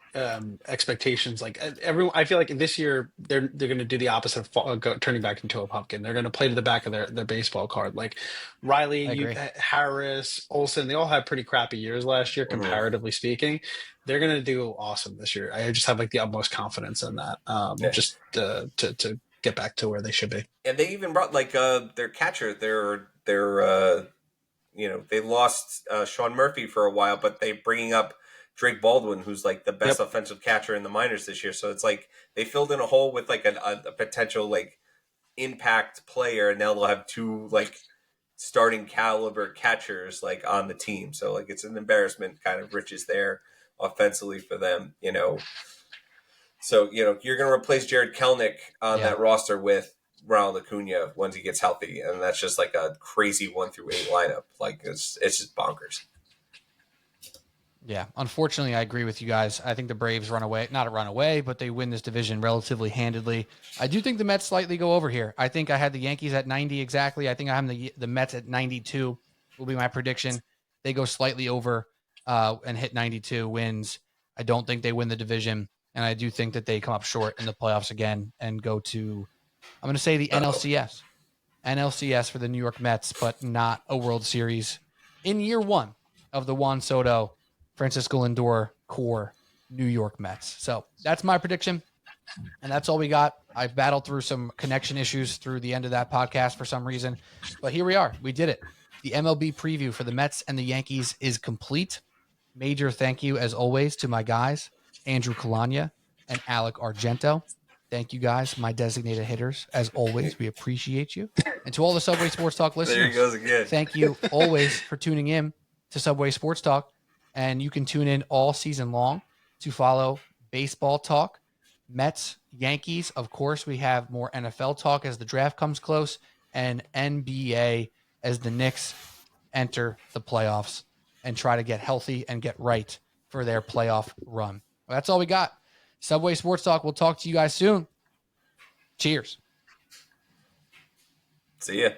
expectations. Like everyone, I feel like this year they're going to do the opposite of turning back into a pumpkin. They're going to play to the back of their baseball card. Like Riley, I agree. Harris, Olsen, they all had pretty crappy years last year, Mhm. comparatively speaking. They're going to do awesome this year. I just have like the utmost confidence in that. Yeah. Just to get back to where they should be. And they even brought like their catcher, their they lost Sean Murphy for a while, but they bringing up Drake Baldwin, who's like the best Yep. offensive catcher in the minors this year. So it's like they filled in a hole with like a potential like impact player, and now they'll have two like starting caliber catchers like on the team. So like it's an embarrassment kind of riches there offensively for them, So you're going to replace Jared Kelnick on that roster with Ronald Acuna once he gets healthy, and that's just like a crazy 1-8 lineup. Like it's just bonkers. Yeah, unfortunately, I agree with you guys. I think the Braves not run away, but they win this division relatively handedly. I do think the Mets slightly go over here. I think I had the Yankees at 90 exactly. I think I have the Mets at 92 will be my prediction. They go slightly over and hit 92 wins. I don't think they win the division, and I do think that they come up short in the playoffs again and go to, I'm going to say the NLCS. NLCS for the New York Mets, but not a World Series in year one of the Juan Soto, Francisco Lindor core New York Mets. So that's my prediction. And that's all we got. I battled through some connection issues through the end of that podcast for some reason, but here we are. We did it. The MLB preview for the Mets and the Yankees is complete. Major thank you, as always, to my guys, Andrew Kalanya and Alec Argento. Thank you, guys, my designated hitters. As always, we appreciate you. And to all the Subway Sports Talk listeners, There he goes again. thank you always for tuning in to Subway Sports Talk. And you can tune in all season long to follow baseball talk, Mets, Yankees. Of course, we have more NFL talk as the draft comes close, and NBA as the Knicks enter the playoffs and try to get healthy and get right for their playoff run. Well, that's all we got. Subway Sports Talk. We'll talk to you guys soon. Cheers. See ya.